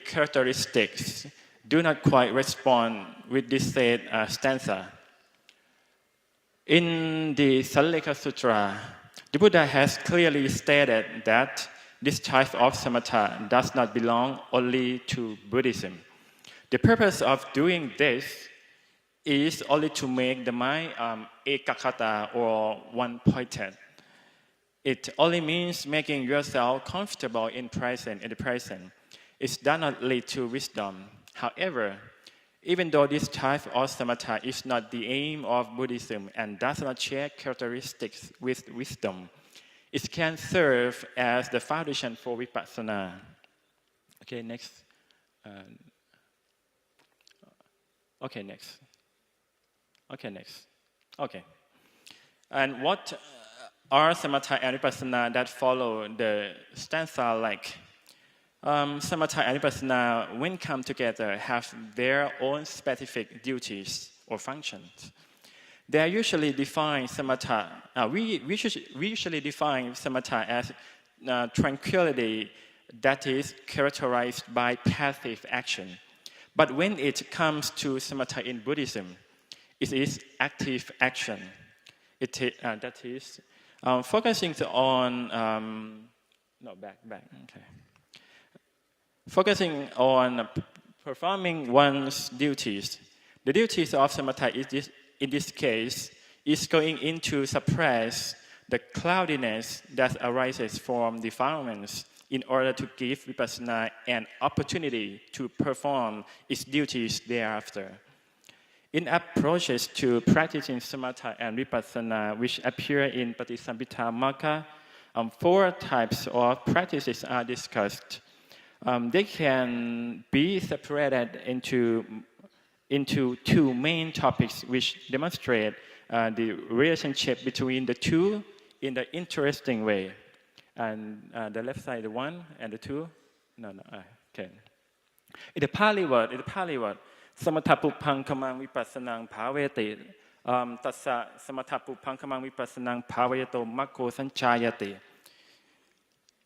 characteristics do not quite respond with this said stanza. In the Sallekha Sutra, the Buddha has clearly stated that this type of samatha does not belong only to Buddhism. The purpose of doing this is only to make the mind ekaggata or one-pointed. It only means making yourself comfortable in the present. It does not lead to wisdom. However, even though this type of samatha is not the aim of Buddhism and does not share characteristics with wisdom, it can serve as the foundation for vipassana. Okay, next. Okay, next. Okay. And what are samatha and vipassana that follow the stanza like? Samatha and vipassana, when come together, have their own specific duties or functions. They are usually define samatha. We usually define samatha as tranquility that is characterized by passive action. But when it comes to samatha in Buddhism, it is active action. That is focusing on Okay. Focusing on performing one's duties. The duties of samatha in this case is going in to suppress the cloudiness that arises from defilements in order to give vipassana an opportunity to perform its duties thereafter. In approaches to practicing samatha and vipassana, which appear in Patisambhita Magga, 4 types of practices are discussed. They can be separated into 2 main topics which demonstrate the relationship between the two in the interesting way. And the left side, the 1 and the 2. Okay. In the Pali word, samatha puppang kamang vipassanang bhaveti, tassa samatha puppang kamang vipassanang bhaveto makko sanchayati.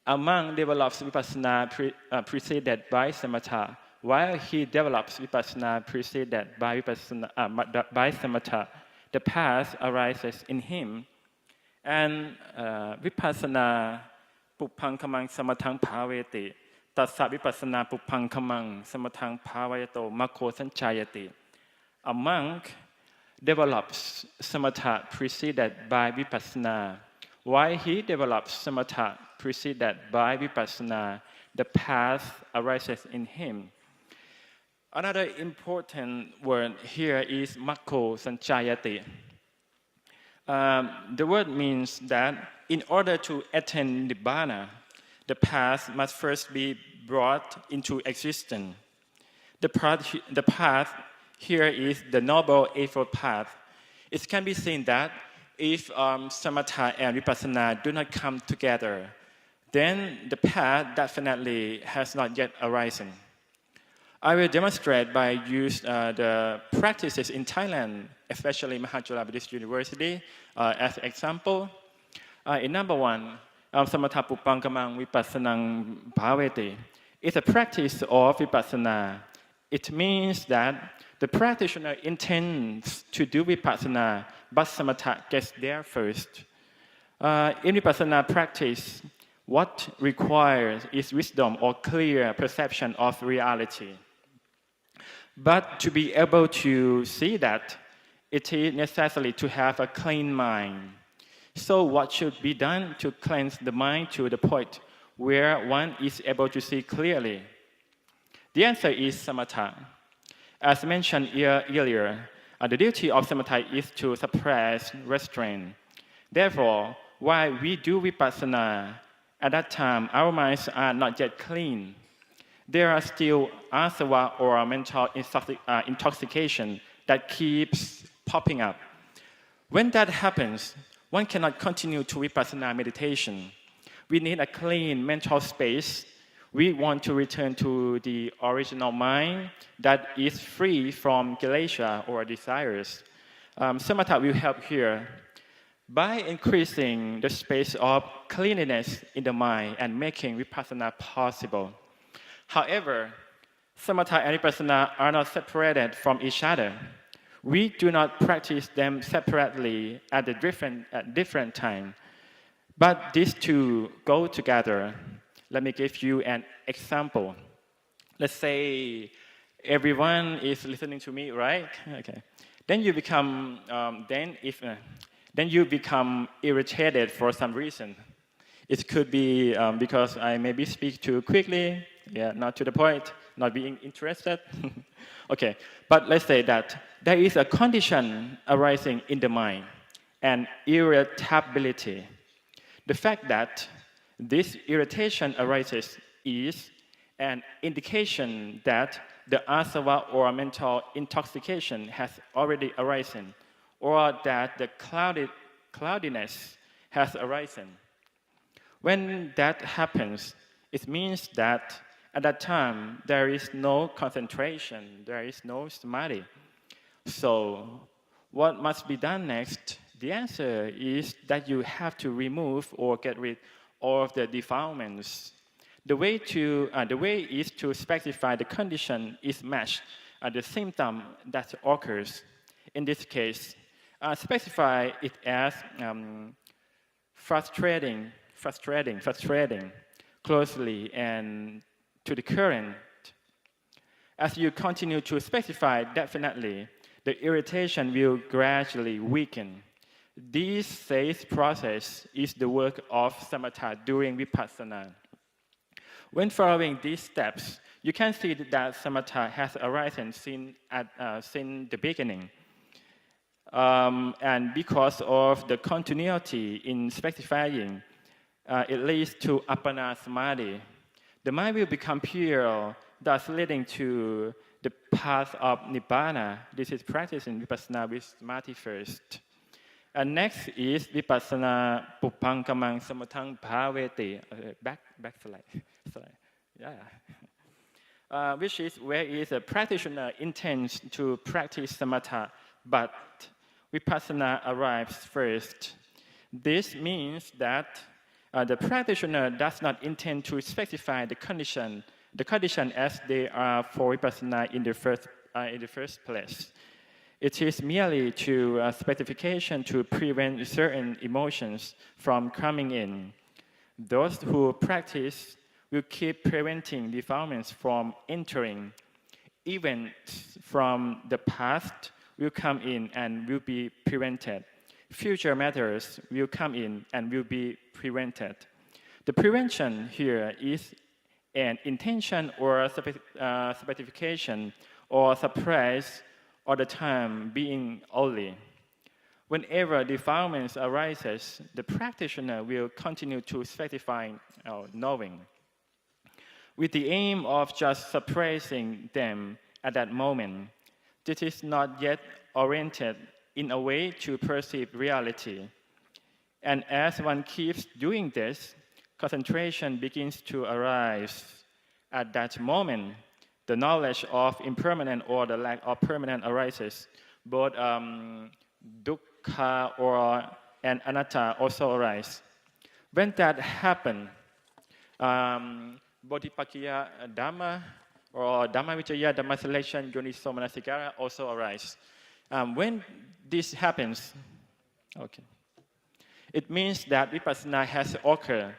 A monk develops vipassana preceded by samatha, while he develops vipassana preceded by samatha. The path arises in him, and vipassana puppang kamang samathang bhaveti, tassa vipassana puppang kamang samathang bhavayato makko sanchayati. A monk develops samatha preceded by vipassana, while he develops samatha preceded by vipassana. The path arises in him. Another important word here is makko sanchayati. The word means that in order to attain nibbana, the path must first be brought into existence. The path here is the Noble Eightfold Path. It can be seen that if samatha and vipassana do not come together, then the path definitely has not yet arisen. I will demonstrate by use the practices in Thailand, especially Mahajula Buddhist University, as example. In number one, samatha pupankamang vipassanang bhaveti is a practice of vipassana. It means that the practitioner intends to do vipassana, but samatha gets there first. In vipassana practice, what requires is wisdom or clear perception of reality. But to be able to see that, it is necessary to have a clean mind. So what should be done to cleanse the mind to the point where one is able to see clearly? The answer is samatha. As mentioned earlier, the duty of samatha is to suppress restraint. Therefore, while we do vipassana, at that time our minds are not yet clean. There are still asava or mental intoxication that keeps popping up. When that happens, one cannot continue to vipassana meditation. We need a clean mental space. We want to return to the original mind that is free from kilesa or desires. Samatha will help here by increasing the space of cleanliness in the mind and making vipassana possible. However, samatha and vipassana are not separated from each other. We do not practice them separately at different times, but these two go together. Let me give you an example. Let's say everyone is listening to me, right? Okay. Then you become irritated for some reason. It could be because I maybe speak too quickly, not to the point, not being interested. Okay, but let's say that there is a condition arising in the mind, an irritability. The fact that this irritation arises is an indication that the asava or mental intoxication has already arisen, or that the cloudiness has arisen. When that happens, it means that at that time there is no concentration, there is no samadhi. So what must be done next? The answer is that you have to remove or get rid of the defilements. The way is to specify the condition is matched the symptom that occurs. In this case, specify it as frustrating closely and to the current. As you continue to specify definitely, the irritation will gradually weaken. This safe process is the work of samatha during vipassana. When following these steps, you can see that samatha has arisen since the beginning. And because of the continuity in specifying, it leads to appana samadhi. The mind will become pure, thus leading to the path of nibbana. This is practicing vipassana with samadhi first. And next is vipassana pupankamang samatang bhaveti. Back slide. Yeah. Which is where a practitioner intends to practice samatha, but vipassana arrives first. This means that the practitioner does not intend to specify the condition as they are for vipassana in the first place. It is merely to specification to prevent certain emotions from coming in. Those who practice will keep preventing defilements from entering. Events from the past will come in and will be prevented. Future matters will come in and will be prevented. The prevention here is an intention or specification or suppress all the time being only. Whenever defilements arises, the practitioner will continue to specify knowing. with the aim of just suppressing them at that moment. This is not yet oriented in a way to perceive reality. And as one keeps doing this, concentration begins to arise. At that moment, the knowledge of impermanent or the lack of permanent arises. Both dukkha and anatta also arise. When that happens, Bodhipakkhya Dhamma or Dhamma Vicaya, Dhamma selection, Yoniso Manasikara also arise. When this happens, it means that vipassana has occurred.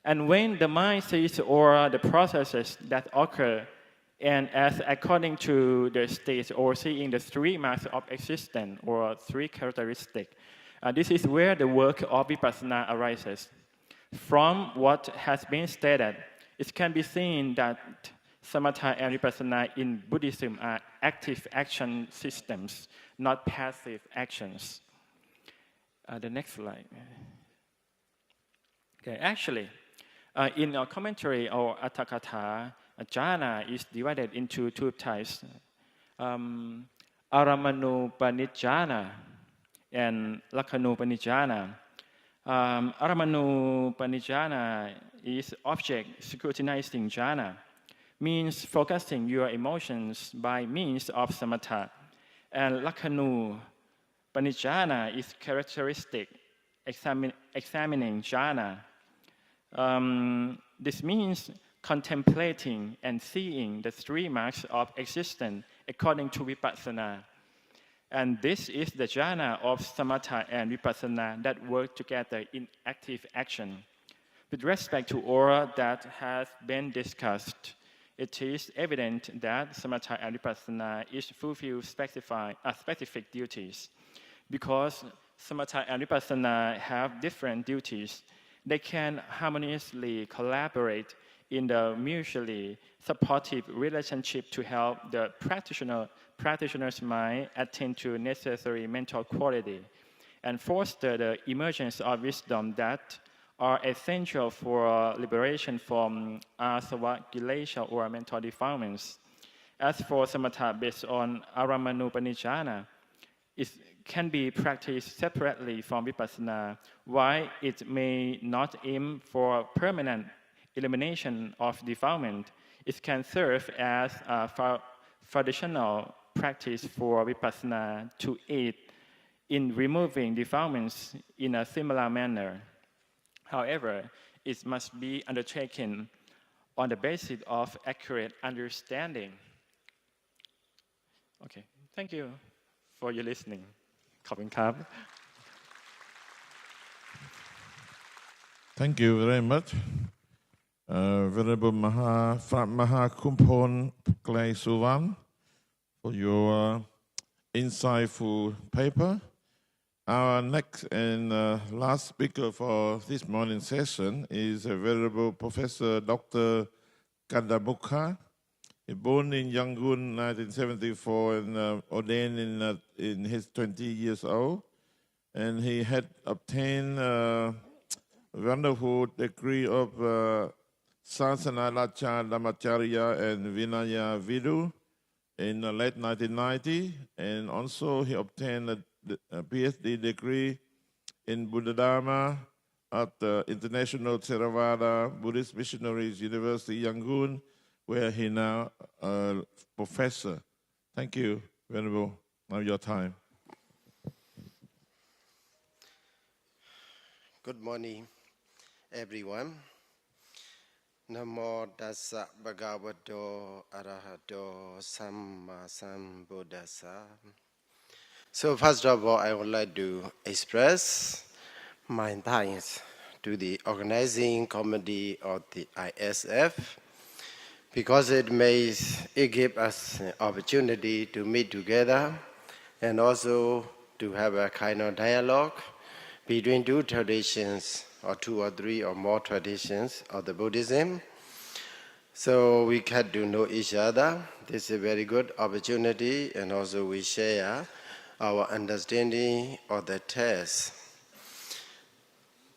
And when the mind sees or the processes that occur, and as according to the stage or seeing the three marks of existence or three characteristics, this is where the work of vipassana arises. From what has been stated, it can be seen that samatha and vipassana in Buddhism are active action systems, not passive actions. The next slide. Okay, actually, in our commentary or Atthakatha, jhana is divided into two types, Aramanupanijjhana and Lakkhanupanijjhana. Aramanupanijjhana is object scrutinizing jhana, means focusing your emotions by means of samatha. And Lakkhanupanijjhana is characteristic, examining jhana. This means contemplating and seeing the three marks of existence according to vipassana. And this is the jhana of samatha and vipassana that work together in active action. With respect to all that has been discussed, it is evident that samatha and vipassana is fulfill specific duties. Because samatha and vipassana have different duties, they can harmoniously collaborate in the mutually supportive relationship to help the practitioner's mind attain to necessary mental quality and foster the emergence of wisdom that are essential for liberation from asava kilesa or mental defilements. As for samatha based on Aramanupanijjhana, it can be practiced separately from vipassana, while it may not aim for permanent elimination of defilement. It can serve as a foundational practice for vipassana to aid in removing defilements in a similar manner. However, it must be undertaken on the basis of accurate understanding. Okay, thank you for your listening. ขอบคุณครับ Thank you very much. Venerable Mahakumpon Klai Suvan for your insightful paper. Our next and last speaker for this morning session is Venerable Professor Dr. Kandamukha. He born in Yangon 1974 and ordained in his 20 years old. And he had obtained a wonderful degree of Sasana Racha Dhammacharya and Vinaya Vidu in the late 1990, and also he obtained a PhD degree in Buddha Dharma at the International Theravada Buddhist Missionaries University, Yangon, where he now a professor. Thank you, Venerable. Now your time. Good morning, everyone. Namo tassa bhagavato arahato samma sambuddhassa. So first of all, I would like to express my thanks to the organizing committee of the ISF because it gives us an opportunity to meet together and also to have a kind of dialogue between two traditions or two or three or more traditions of the Buddhism. So we get to know each other. This is a very good opportunity, and also we share our understanding of the text.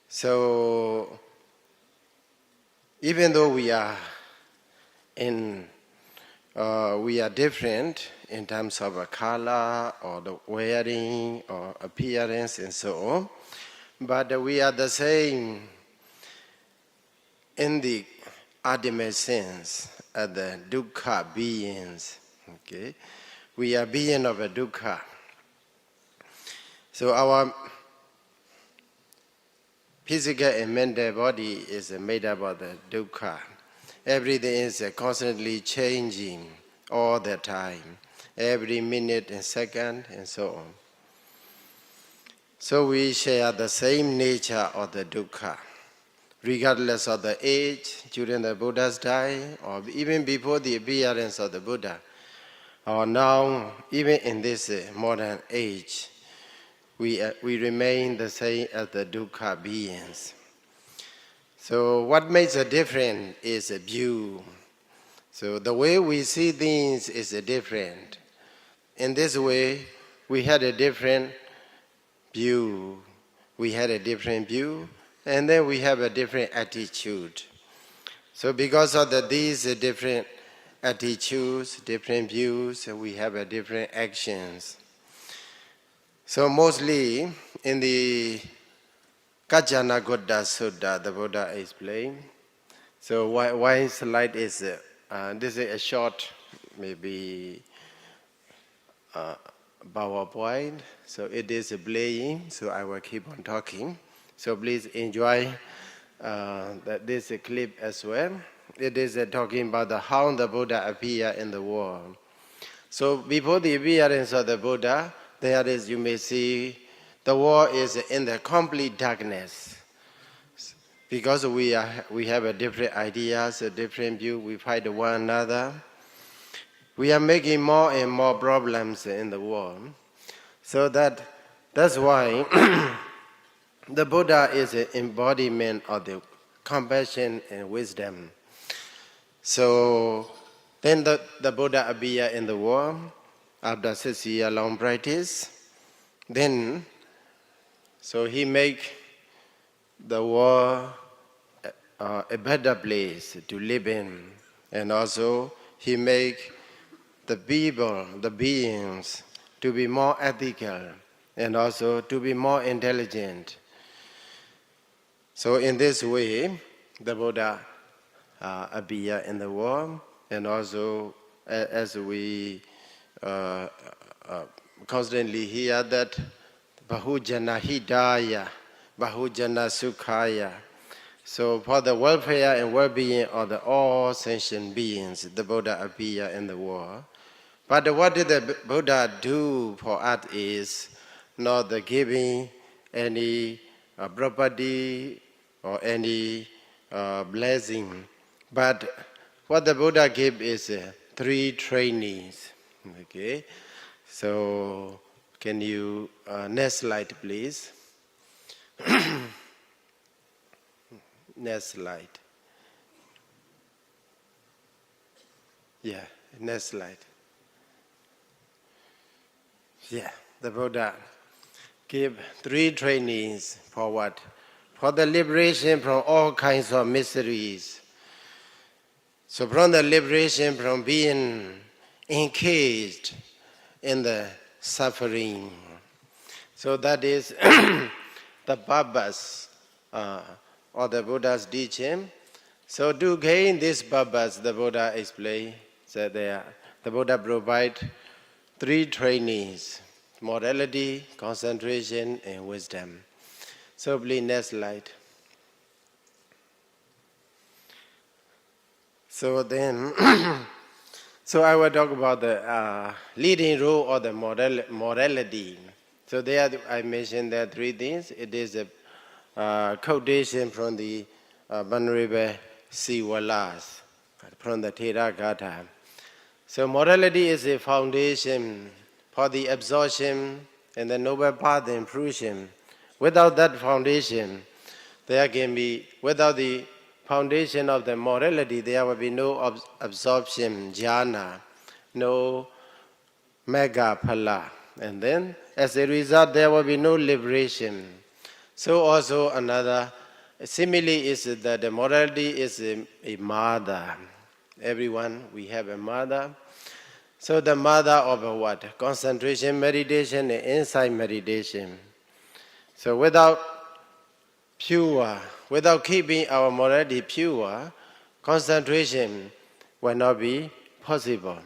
So even though we are we are different in terms of a color or the wearing or appearance and so on, but we are the same in the ultimate sense as the dukkha beings. Okay, we are being of a dukkha. So our physical and mental body is made up of the dukkha. Everything is constantly changing all the time, every minute and second and so on. So we share the same nature of the dukkha, regardless of the age during the Buddha's time or even before the appearance of the Buddha, or now even in this modern age, we remain the same as the dukkha beings. So what makes a difference is a view. So the way we see things is different. In this way, we had a different view. We had a different view, and then we have a different attitude. So because of these different attitudes, different views, we have a different actions. So mostly in the Kajjana Gutta Sutta, the Buddha explained. So one slide is, this is a short, maybe PowerPoint. So it is playing, so I will keep on talking. So please enjoy this clip as well. It is talking about how the Buddha appeared in the world. So before the appearance of the Buddha, there is, you may see, the world is in the complete darkness. Because we have a different ideas, a different view, we fight one another. We are making more and more problems in the world. So that's why the Buddha is an embodiment of the compassion and wisdom. So then the Buddha appeared in the world after 6-year-long practice. Then, so he make the world a better place to live in, and also he make the people, the beings, to be more ethical and also to be more intelligent. So in this way, the Buddha appear in the world, and also as we constantly hear that Bahujana Hidaya, Bahujana Sukhaya. So for the welfare and well-being of the all sentient beings, the Buddha appear in the world. But what did the Buddha do for us is not the giving any property or any blessing, but what the Buddha gave is 3 trainees. Okay, so can you next slide, please? Next slide. Yeah, next slide. Yeah, the Buddha gave 3 trainees for what? For the liberation from all kinds of miseries. So from the liberation from being encaged in the suffering. So that is the purpose of the Buddha's teaching. So to gain this purpose, the Buddha explained that the Buddha provide 3 trainees: morality, concentration, and wisdom. So please next slide. So then, so I will talk about the leading role of the morality. So there I mentioned there 3 things. It is a quotation from the Venerable Siwalas, from the Theragatha. So morality is a foundation for the absorption and the noble path and fruition. Without that foundation, without the foundation of the morality, there will be no absorption, jhana, no mega phala. And then, as a result, there will be no liberation. So also another simile is that the morality is a mother. Everyone, we have a mother. So the mother of what? Concentration meditation and insight meditation. So without keeping our morality pure, concentration will not be possible.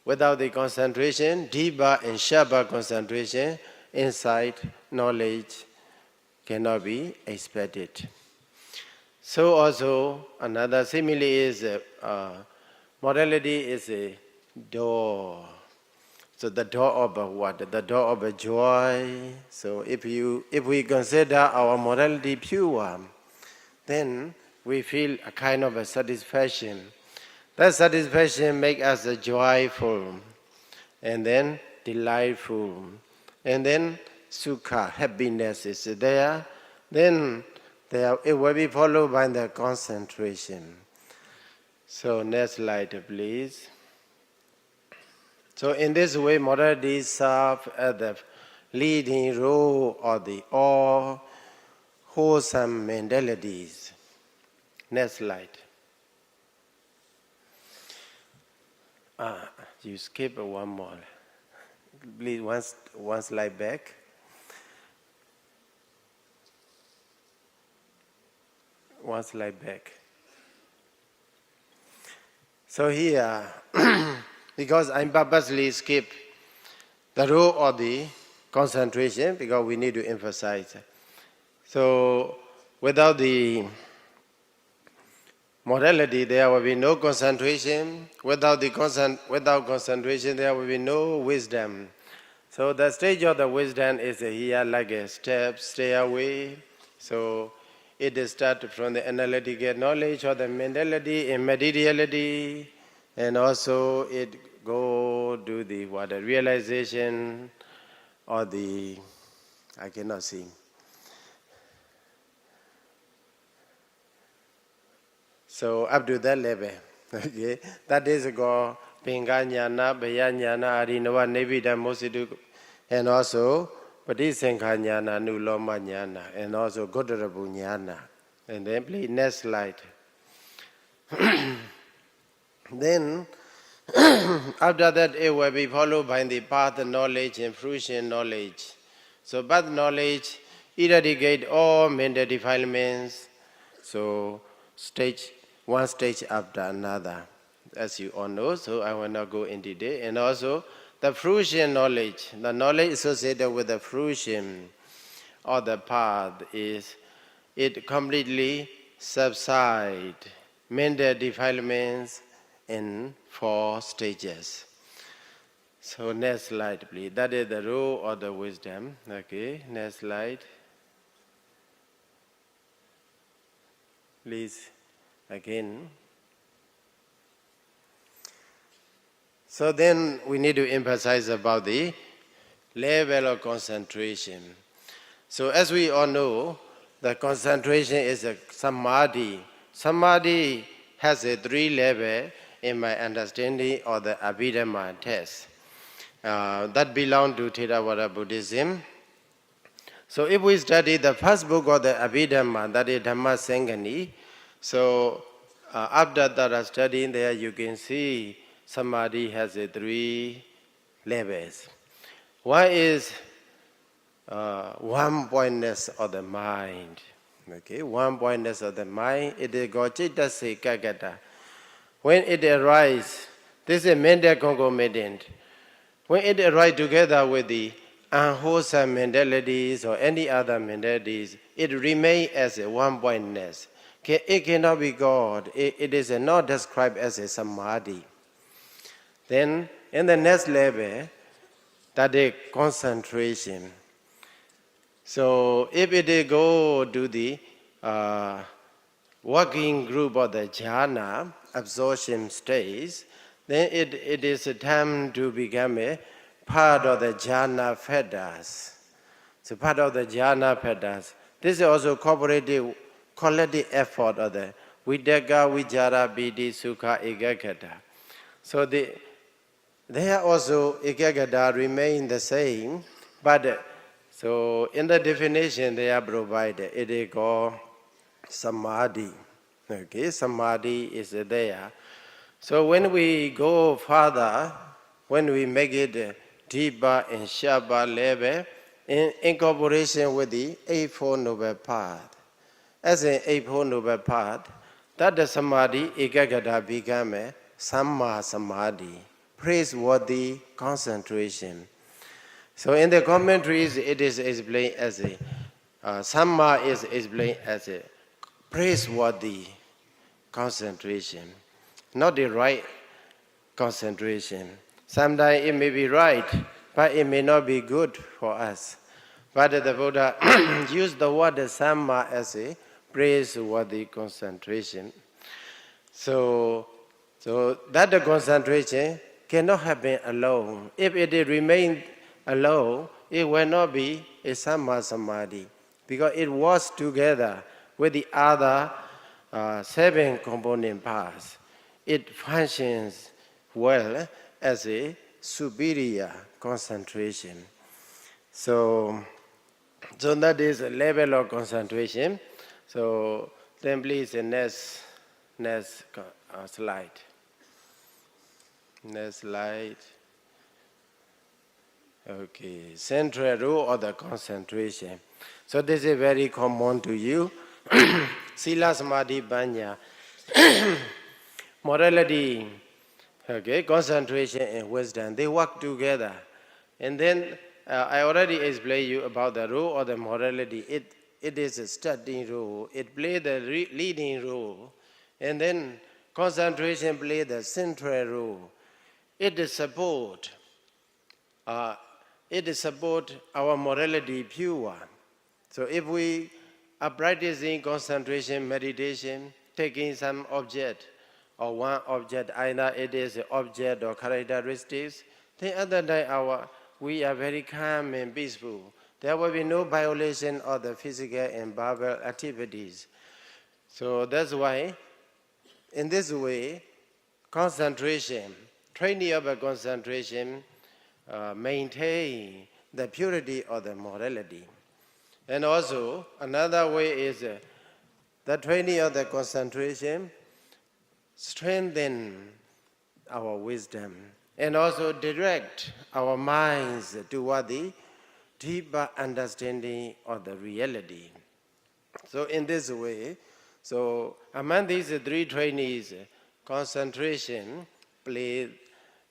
Without the concentration, deeper and sharper concentration, insight, knowledge cannot be expected. So also another simile is morality is a door. So the door of what? The door of joy. So if we consider our morality pure, then we feel a kind of a satisfaction. That satisfaction makes us joyful, and then delightful, and then sukha, happiness is there. Then it will be followed by the concentration. So next slide, please. So in this way, morality serves as the leading role of the all wholesome mentalities. Next slide. You skip one more. Please, one slide back. One slide back. So here, because I purposely skip the role of the concentration because we need to emphasize. So without the morality, there will be no concentration. Without concentration, there will be no wisdom. So the stage of the wisdom is here like a stairway. So it starts from the analytical knowledge of the mentality and materiality, and also it go to the realization of the, I cannot see. So up to that level, okay, that is called Pinga Jnana, Bhaya Jnana, Arinava Nivida Mosidu, and also Patisankha Jnana, Nuloma Jnana, and also Godarabu Jnana. And then please, next slide. Then, after that, it will be followed by the path knowledge and fruition knowledge. So path knowledge eradicate all mental defilements. So one stage after another, as you all know, so I will not go into detail. And also the fruition knowledge, the knowledge associated with the fruition or the path is, it completely subsides mental defilements in 4 stages. So next slide, please. That is the role of the wisdom. Okay, next slide. Please, again. So then we need to emphasize about the level of concentration. So as we all know, the concentration is a samadhi. Samadhi has a 3 level in my understanding of the Abhidhamma text. That belong to Theravada Buddhism. So if we study the first book of the Abhidhamma, that is Dhamma Sangani, so after that studying there, you can see Samadhi has 3 levels. One is one-pointedness of the mind. Okay, one-pointedness of the mind, it is called Citta Sekagata. When it arises, this is a mental concomitant. When it arises together with the unwholesome mentalities or any other mentalities, it remains as a one-pointedness. It cannot be God. It is not described as a samadhi. Then, in the next level, that is concentration. So, if it go to the working group of the jhana, absorption stage, then it is a time to become a part of the jhana fetters. So, part of the jhana fetters. This is also cooperative, collective effort of the Vidaka, Vijara, Piti, Sukha, Ekagata. So, there also Ekagata remain the same, but so in the definition they are provided, it is called samadhi. Okay, samadhi is there. So when we go further, when we make it deeper and sharper level, in incorporation with the Eightfold Noble Path, as an Eightfold Noble Path, that the Samadhi Ekagata become a Samma Samadhi, praiseworthy concentration. So in the commentaries, it is explained as a Samma is explained as a praiseworthy concentration, not the right concentration. Sometimes it may be right, but it may not be good for us. But the Buddha used the word Samma as a praiseworthy concentration. So that the concentration cannot happen alone. If it remains alone, it will not be a Samma Samadhi, because it works together with the other 7 component parts. It functions well as a superior concentration. So that is a level of concentration. So then please the next slide. Next slide. Okay, central rule of the concentration. So this is very common to you. Sila, Samadhi, Panya, morality, okay, concentration and wisdom, they work together. And then I already explained you about the role of the morality. It is a starting role. It plays the leading role. And then concentration plays the central role. It support our morality pure. So if we are practicing concentration, meditation, taking some object or one object, either it is an object or characteristics, then other than we are very calm and peaceful. There will be no violation of the physical and verbal activities. So that's why, in this way, concentration, training of a concentration, maintain the purity of the morality. And also, another way is the training of the concentration strengthen our wisdom and also direct our minds toward the deeper understanding of the reality. So in this way, so among these 3 trainees, concentration plays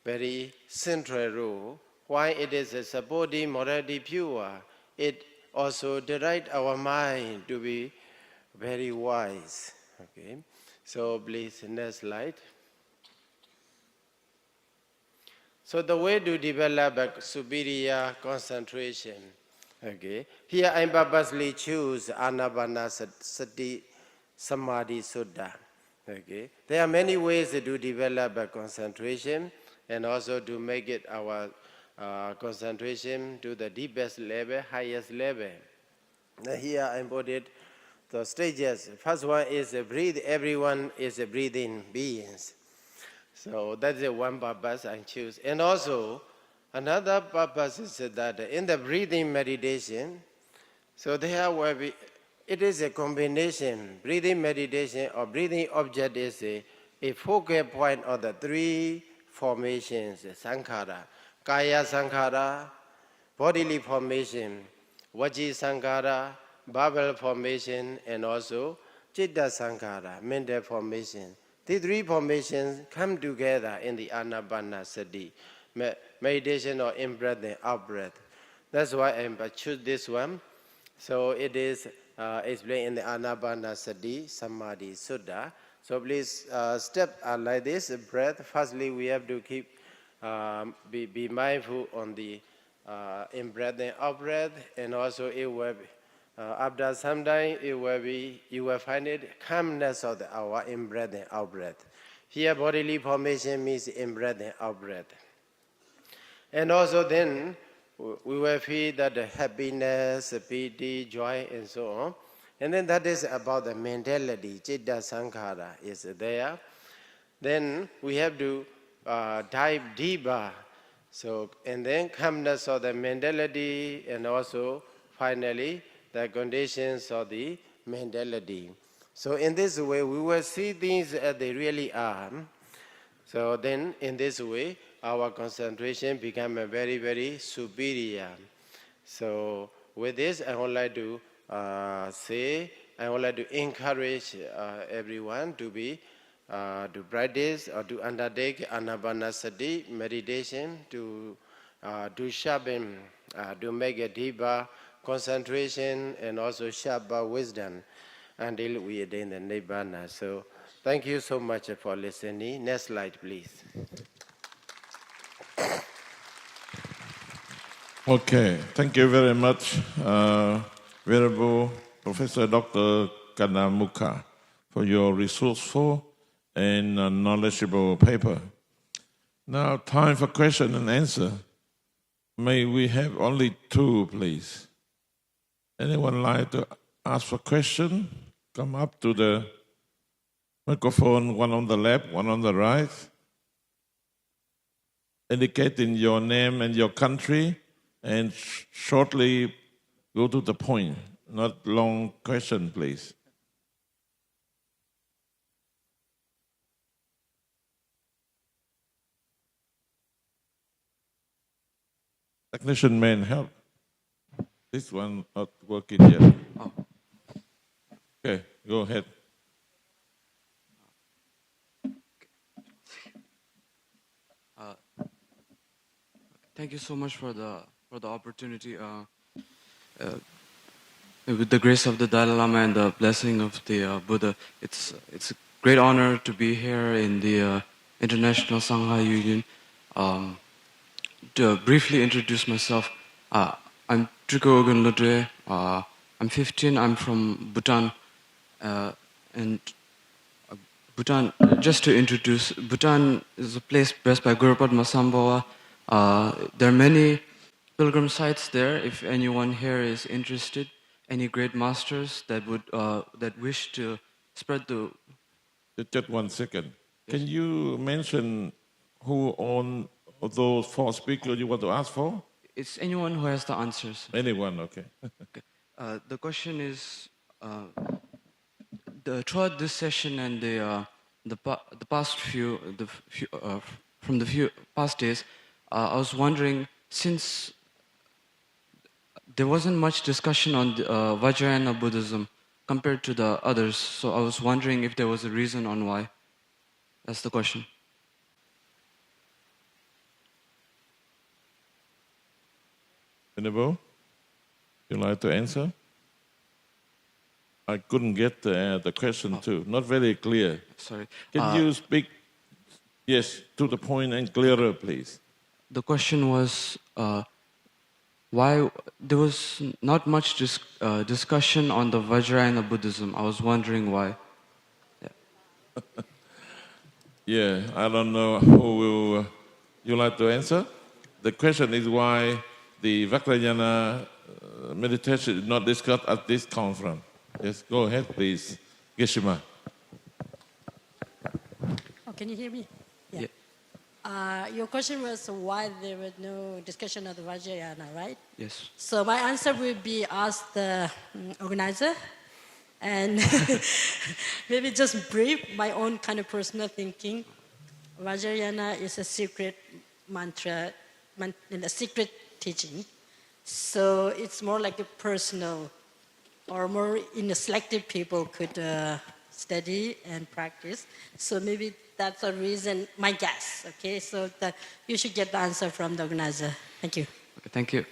very central role. Why it is supporting morality pure, it also direct our mind to be very wise. Okay, so please next slide. So the way to develop a superior concentration. Okay, here I purposely choose Anapanasati Samadhi Sutta. Okay, there are many ways to develop a concentration and also to make it our concentration to the deepest level, highest level. Now here I put it the stages. First one is breathe. Everyone is a breathing beings. So that's the one purpose I choose. And also another purpose is that in the breathing meditation, so there will be, it is a combination. Breathing meditation or breathing object is a focal point of the 3 formations, sankhara. Kaya sankhara, bodily formation, vaji sankhara, verbal formation, and also citta sankhara, mental formation. These 3 formations come together in the anapanasati, meditation or in-breath and out-breath. That's why I choose this one. So it is explained in the Anapanasati Samadhi Sutta. So please step like this, breath. Firstly, we have to keep be mindful on the in-breath and out-breath, and also it will be, after some time, you will find it calmness of our in-breath and out-breath. Here, bodily formation means in-breath and out-breath. And also then, we will feel that the happiness, pity, joy, and so on. And then that is about the mentality, citta sankhara is there. Then we have to dive deeper. So, and then calmness of the mentality, and also finally the conditions of the mentality. So in this way, we will see things as they really are. So then, in this way, our concentration become a very, very superior. So with this, I would like to I would like to encourage everyone to be to practice or to undertake anapanasati meditation to sharpen, to make a deeper concentration and also sharper wisdom until we attain the nibbana. So thank you so much for listening. Next slide, please. Okay, thank you very much, Venerable Professor Dr. Kanamukha, for your resourceful and knowledgeable paper. Now, time for question and answer. May we have only two, please? Anyone like to ask for question? Come up to the microphone, one on the left, one on the right. Indicating your name and your country, and shortly go to the point. Not long question, please. Technician man, help. This one not working yet. Oh. Okay, go ahead. Thank you so much for the opportunity. With the grace of the Dalai Lama and the blessing of the Buddha, it's a great honor to be here in the International Sangha Union. To briefly introduce myself, I'm Triko Ogun Lodre. I'm 15. I'm from Bhutan, and Bhutan. Just to introduce, Bhutan is a place blessed by Guru Padma Sambhava. There are many pilgrim sites there. If anyone here is interested, any great masters that would that wish to spread the. Just 1 second. Can you mention who own those 4 speakers you want to ask for? It's anyone who has the answers. Anyone, okay. Okay. The question is, throughout this session and the past few from the few past days, I was wondering, since there wasn't much discussion on Vajrayana Buddhism compared to the others, so I was wondering if there was a reason on why. That's the question. Venerable, you like to answer? I couldn't get the question too. Not very clear. Sorry. Can you speak, yes, to the point and clearer, please? The question was why there was not much discussion on the Vajrayana Buddhism. I was wondering why. Yeah, I don't know who will you like to answer. The question is why the Vajrayana meditation is not discussed at this conference. Yes, go ahead, please. Geshima. Oh, can you hear me? Yeah. Your question was why there was no discussion of the Vajrayana, right? Yes. So my answer would be ask the organizer, and maybe just brief my own kind of personal thinking. Vajrayana is a secret mantra, a secret teaching. So it's more like a personal, or more in a selected people could study and practice. So maybe that's a reason, my guess, okay? So you should get the answer from the organizer. Thank you. Okay, thank you.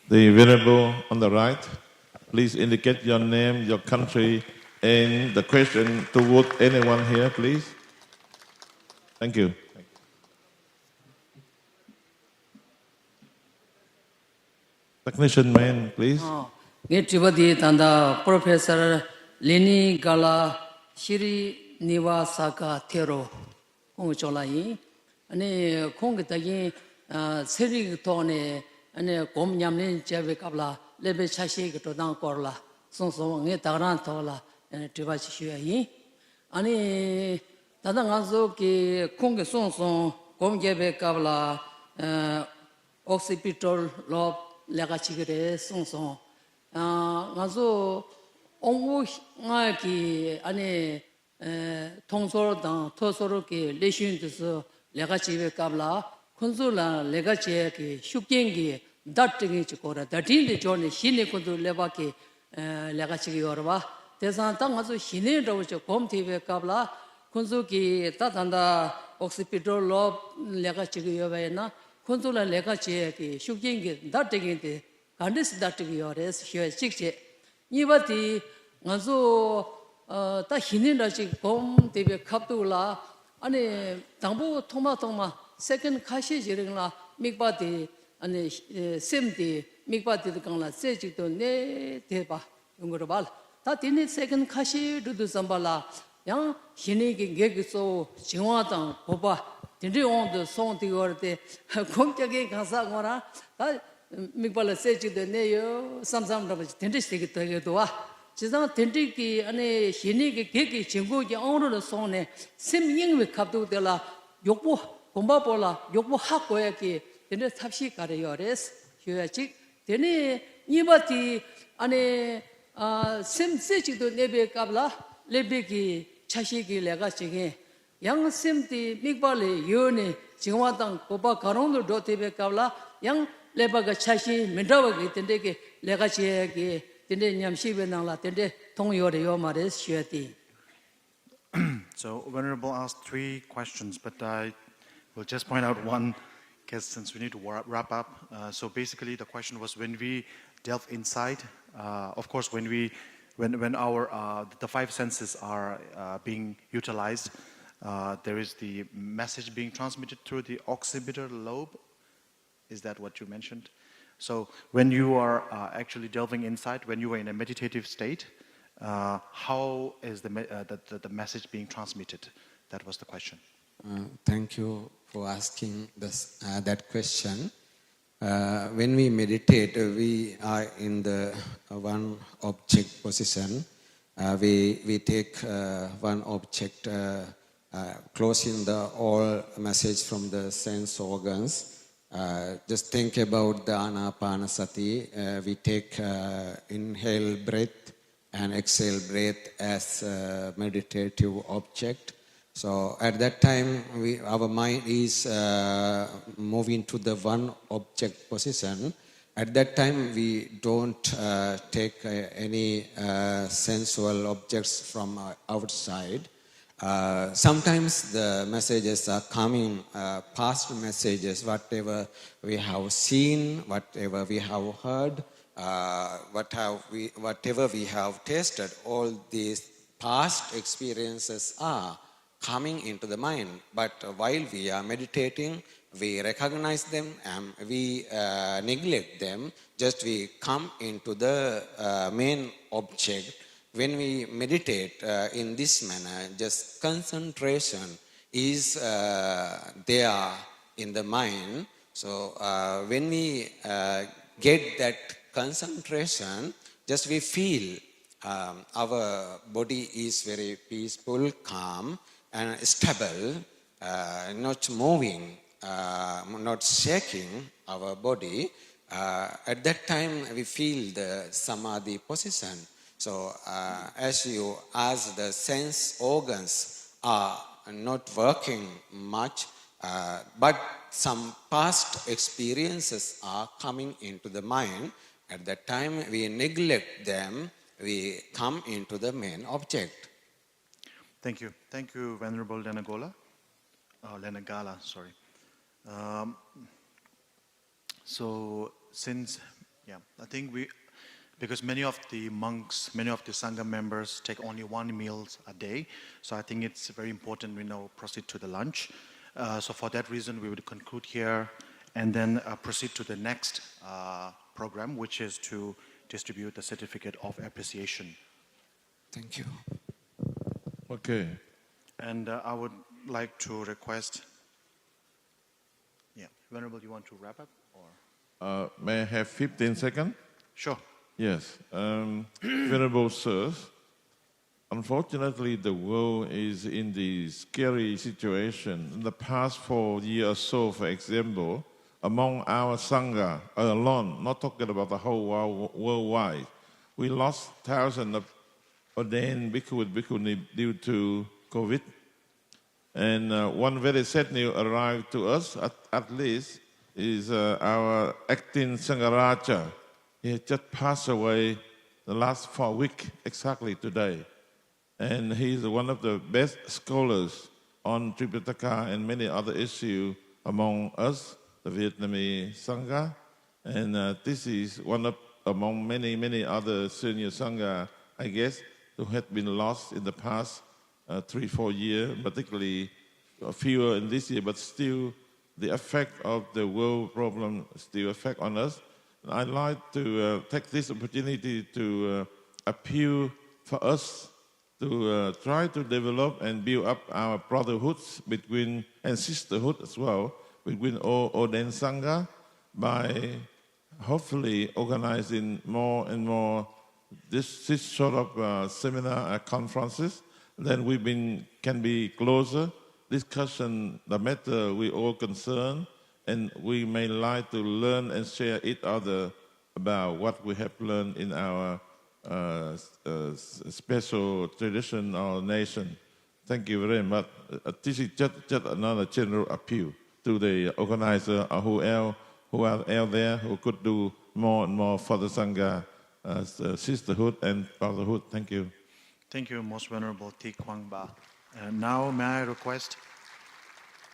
The Venerable on the right, please indicate your name, your country, and the question toward anyone here, please. Thank you. Technician man, please. Getrivadi Tanda Professor Lini Gala Shiri Nivasaka Tero Kongcholai. Ane Kongitagi Siri Tone and Gom Yamin Javekabla Lebe Chashi Todan Korla Sonso Netaran Tola and Tivashui. Ane Tadangazo ki Kong Sonson Gom Javekabla Occipital Lob Lagachigre Sonson. Nazo Ongu Ngaki Ane 통솔당 토소로게 레신드스 내가 집에 갑라 콘솔라 내가 제게 슈겐기 다트기 지고라 다딘데 존에 신의 콘도 레바게 내가 지기 여러봐 대상 땅 가서 신의 저저 곰티베 갑라 콘솔기 따단다 옥시피돌 로 내가 지기 여바이나 콘솔라 내가 제게 슈겐기 다트기데 간데스 다트기 여레스 혀 직제 이바디 가서 다 희는라지 곰 대비 갑도라 아니 당부 통마 세컨 카시지르나 mik바디 아니 셈디 mik바디 강라 세지도 네 대바 용거로 발다 디네 세컨 카시 루도 삼발라 양 희니게 게기소 정화당 보바 딘디 온도 송디거데 곰짝에 가사거나 다 mik발라 세지도 네요 삼삼도 딘디 세기 되게도와 지상 덴디기 안에 신이게 개기 증거기 오늘의 손에 심잉의 갑도들라 욕보 공부보라 욕보 학고야기 덴데 탑시 가려요레스 휴야직 덴이 이바티 안에 심세지도 네베 갑라 레베기 차시기 내가 지게 양심디 mik발레 요네 지금와당 고바 가론도 도테베 갑라 양 레바가 차시 민다와기 덴데게 내가 지게 So Venerable asked 3 questions, but I will just point out one, because since we need to wrap up. So basically, the question was when we delve inside. Of course, when our the 5 senses are being utilized, there is the message being transmitted through the occipital lobe. Is that what you mentioned? So when you are actually delving inside, when you are in a meditative state, how is the message being transmitted? That was the question. Thank you for asking that question. When we meditate, we are in the one object position. We take one object, closing the all message from the sense organs. Just think about the anapanasati. We take inhale breath and exhale breath as a meditative object. So at that time, our mind is moving to the one object position. At that time, we don't take any sensual objects from outside. Sometimes the messages are coming, past messages, whatever we have seen, whatever we have heard, whatever we have tasted, all these past experiences are coming into the mind. But while we are meditating, we recognize them and we neglect them. Just we come into the main object. When we meditate in this manner, just concentration is there in the mind. So when we get that concentration, just we feel our body is very peaceful, calm, and stable, not moving, not shaking our body. At that time, we feel the samadhi position. So as you ask, the sense organs are not working much, but some past experiences are coming into the mind. At that time, we neglect them, we come into the main object. Thank you. Thank you, Venerable Lenagala, sorry. So since, I think because many of the monks, many of the Sangha members take only 1 meal a day. So I think it's very important we now proceed to the lunch. So for that reason, we would conclude here and then proceed to the next program, which is to distribute the certificate of appreciation. Thank you. Okay. And I would like to request, Venerable, you want to wrap up? Or? May I have 15 seconds? Sure. Yes. Venerable Sirs, unfortunately, the world is in the scary situation. In the past 4 years or so, for example, among our Sangha alone, not talking about the whole world, worldwide, we lost thousands of ordained bhikkhu and bhikkhuni due to COVID. And one very sad news arrived to us, at least, is our acting Sangaraja. He had just passed away the last 4 weeks, exactly today. And he's one of the best scholars on Tripitaka and many other issues among us, the Vietnamese Sangha. And this is one of among many, many other senior Sangha, I guess, who had been lost in the past 3-4 years, particularly fewer in this year, but still the effect of the world problem still affect on us. I'd like to take this opportunity to appeal for us to try to develop and build up our brotherhoods between and sisterhood as well between all Oden Sangha by hopefully organizing more and more this sort of seminar conferences. Then can be closer, discussion the matter we all concern, and we may like to learn and share each other about what we have learned in our special tradition or nation. Thank you very much. This is just another general appeal to the organizer who are out there who could do more and more for the Sangha sisterhood and brotherhood. Thank you. Thank you, Most Venerable Thi Quang Ba. Now may I request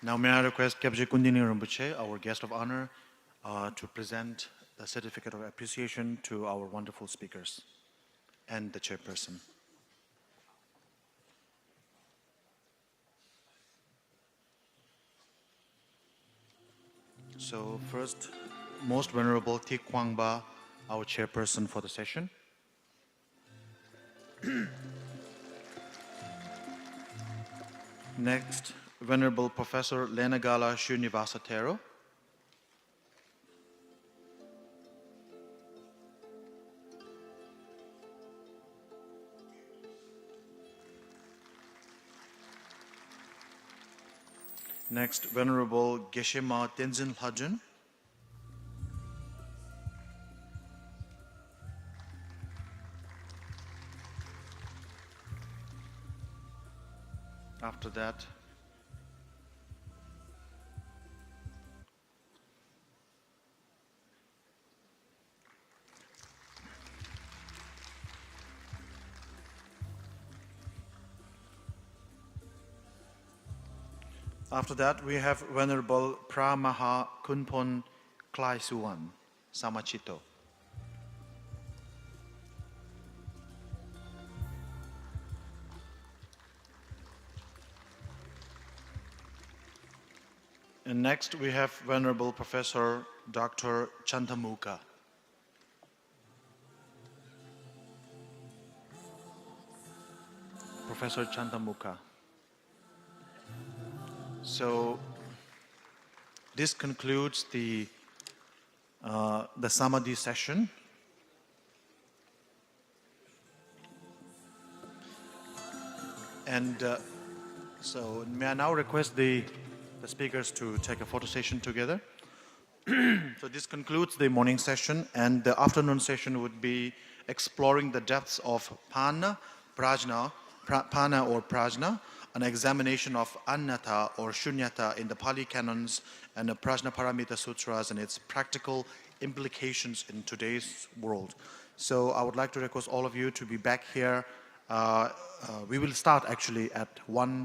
Kyabje Kundini Rinpoche, our guest of honor, to present the certificate of appreciation to our wonderful speakers and the chairperson. So first, Most Venerable Thi Quang Ba, our chairperson for the session. Next, Venerable Professor Lenagala Srinivasatero. Next, Venerable Geshe-ma Tenzin Lhajun. After that, we have Venerable Pramaha Kunpon Klai Suwan, Samachito. And next we have Venerable Professor Dr. Chantamuka. Professor Chantamuka. So this concludes the Samadhi session. And so may I now request the speakers to take a photo session together. So this concludes the morning session, and the afternoon session would be exploring the depths of Pana or Prajna, an examination of Annata or Shunyata in the Pali canons and the Prajna Paramita Sutras and its practical implications in today's world. So I would like to request all of you to be back here. We will start actually at 1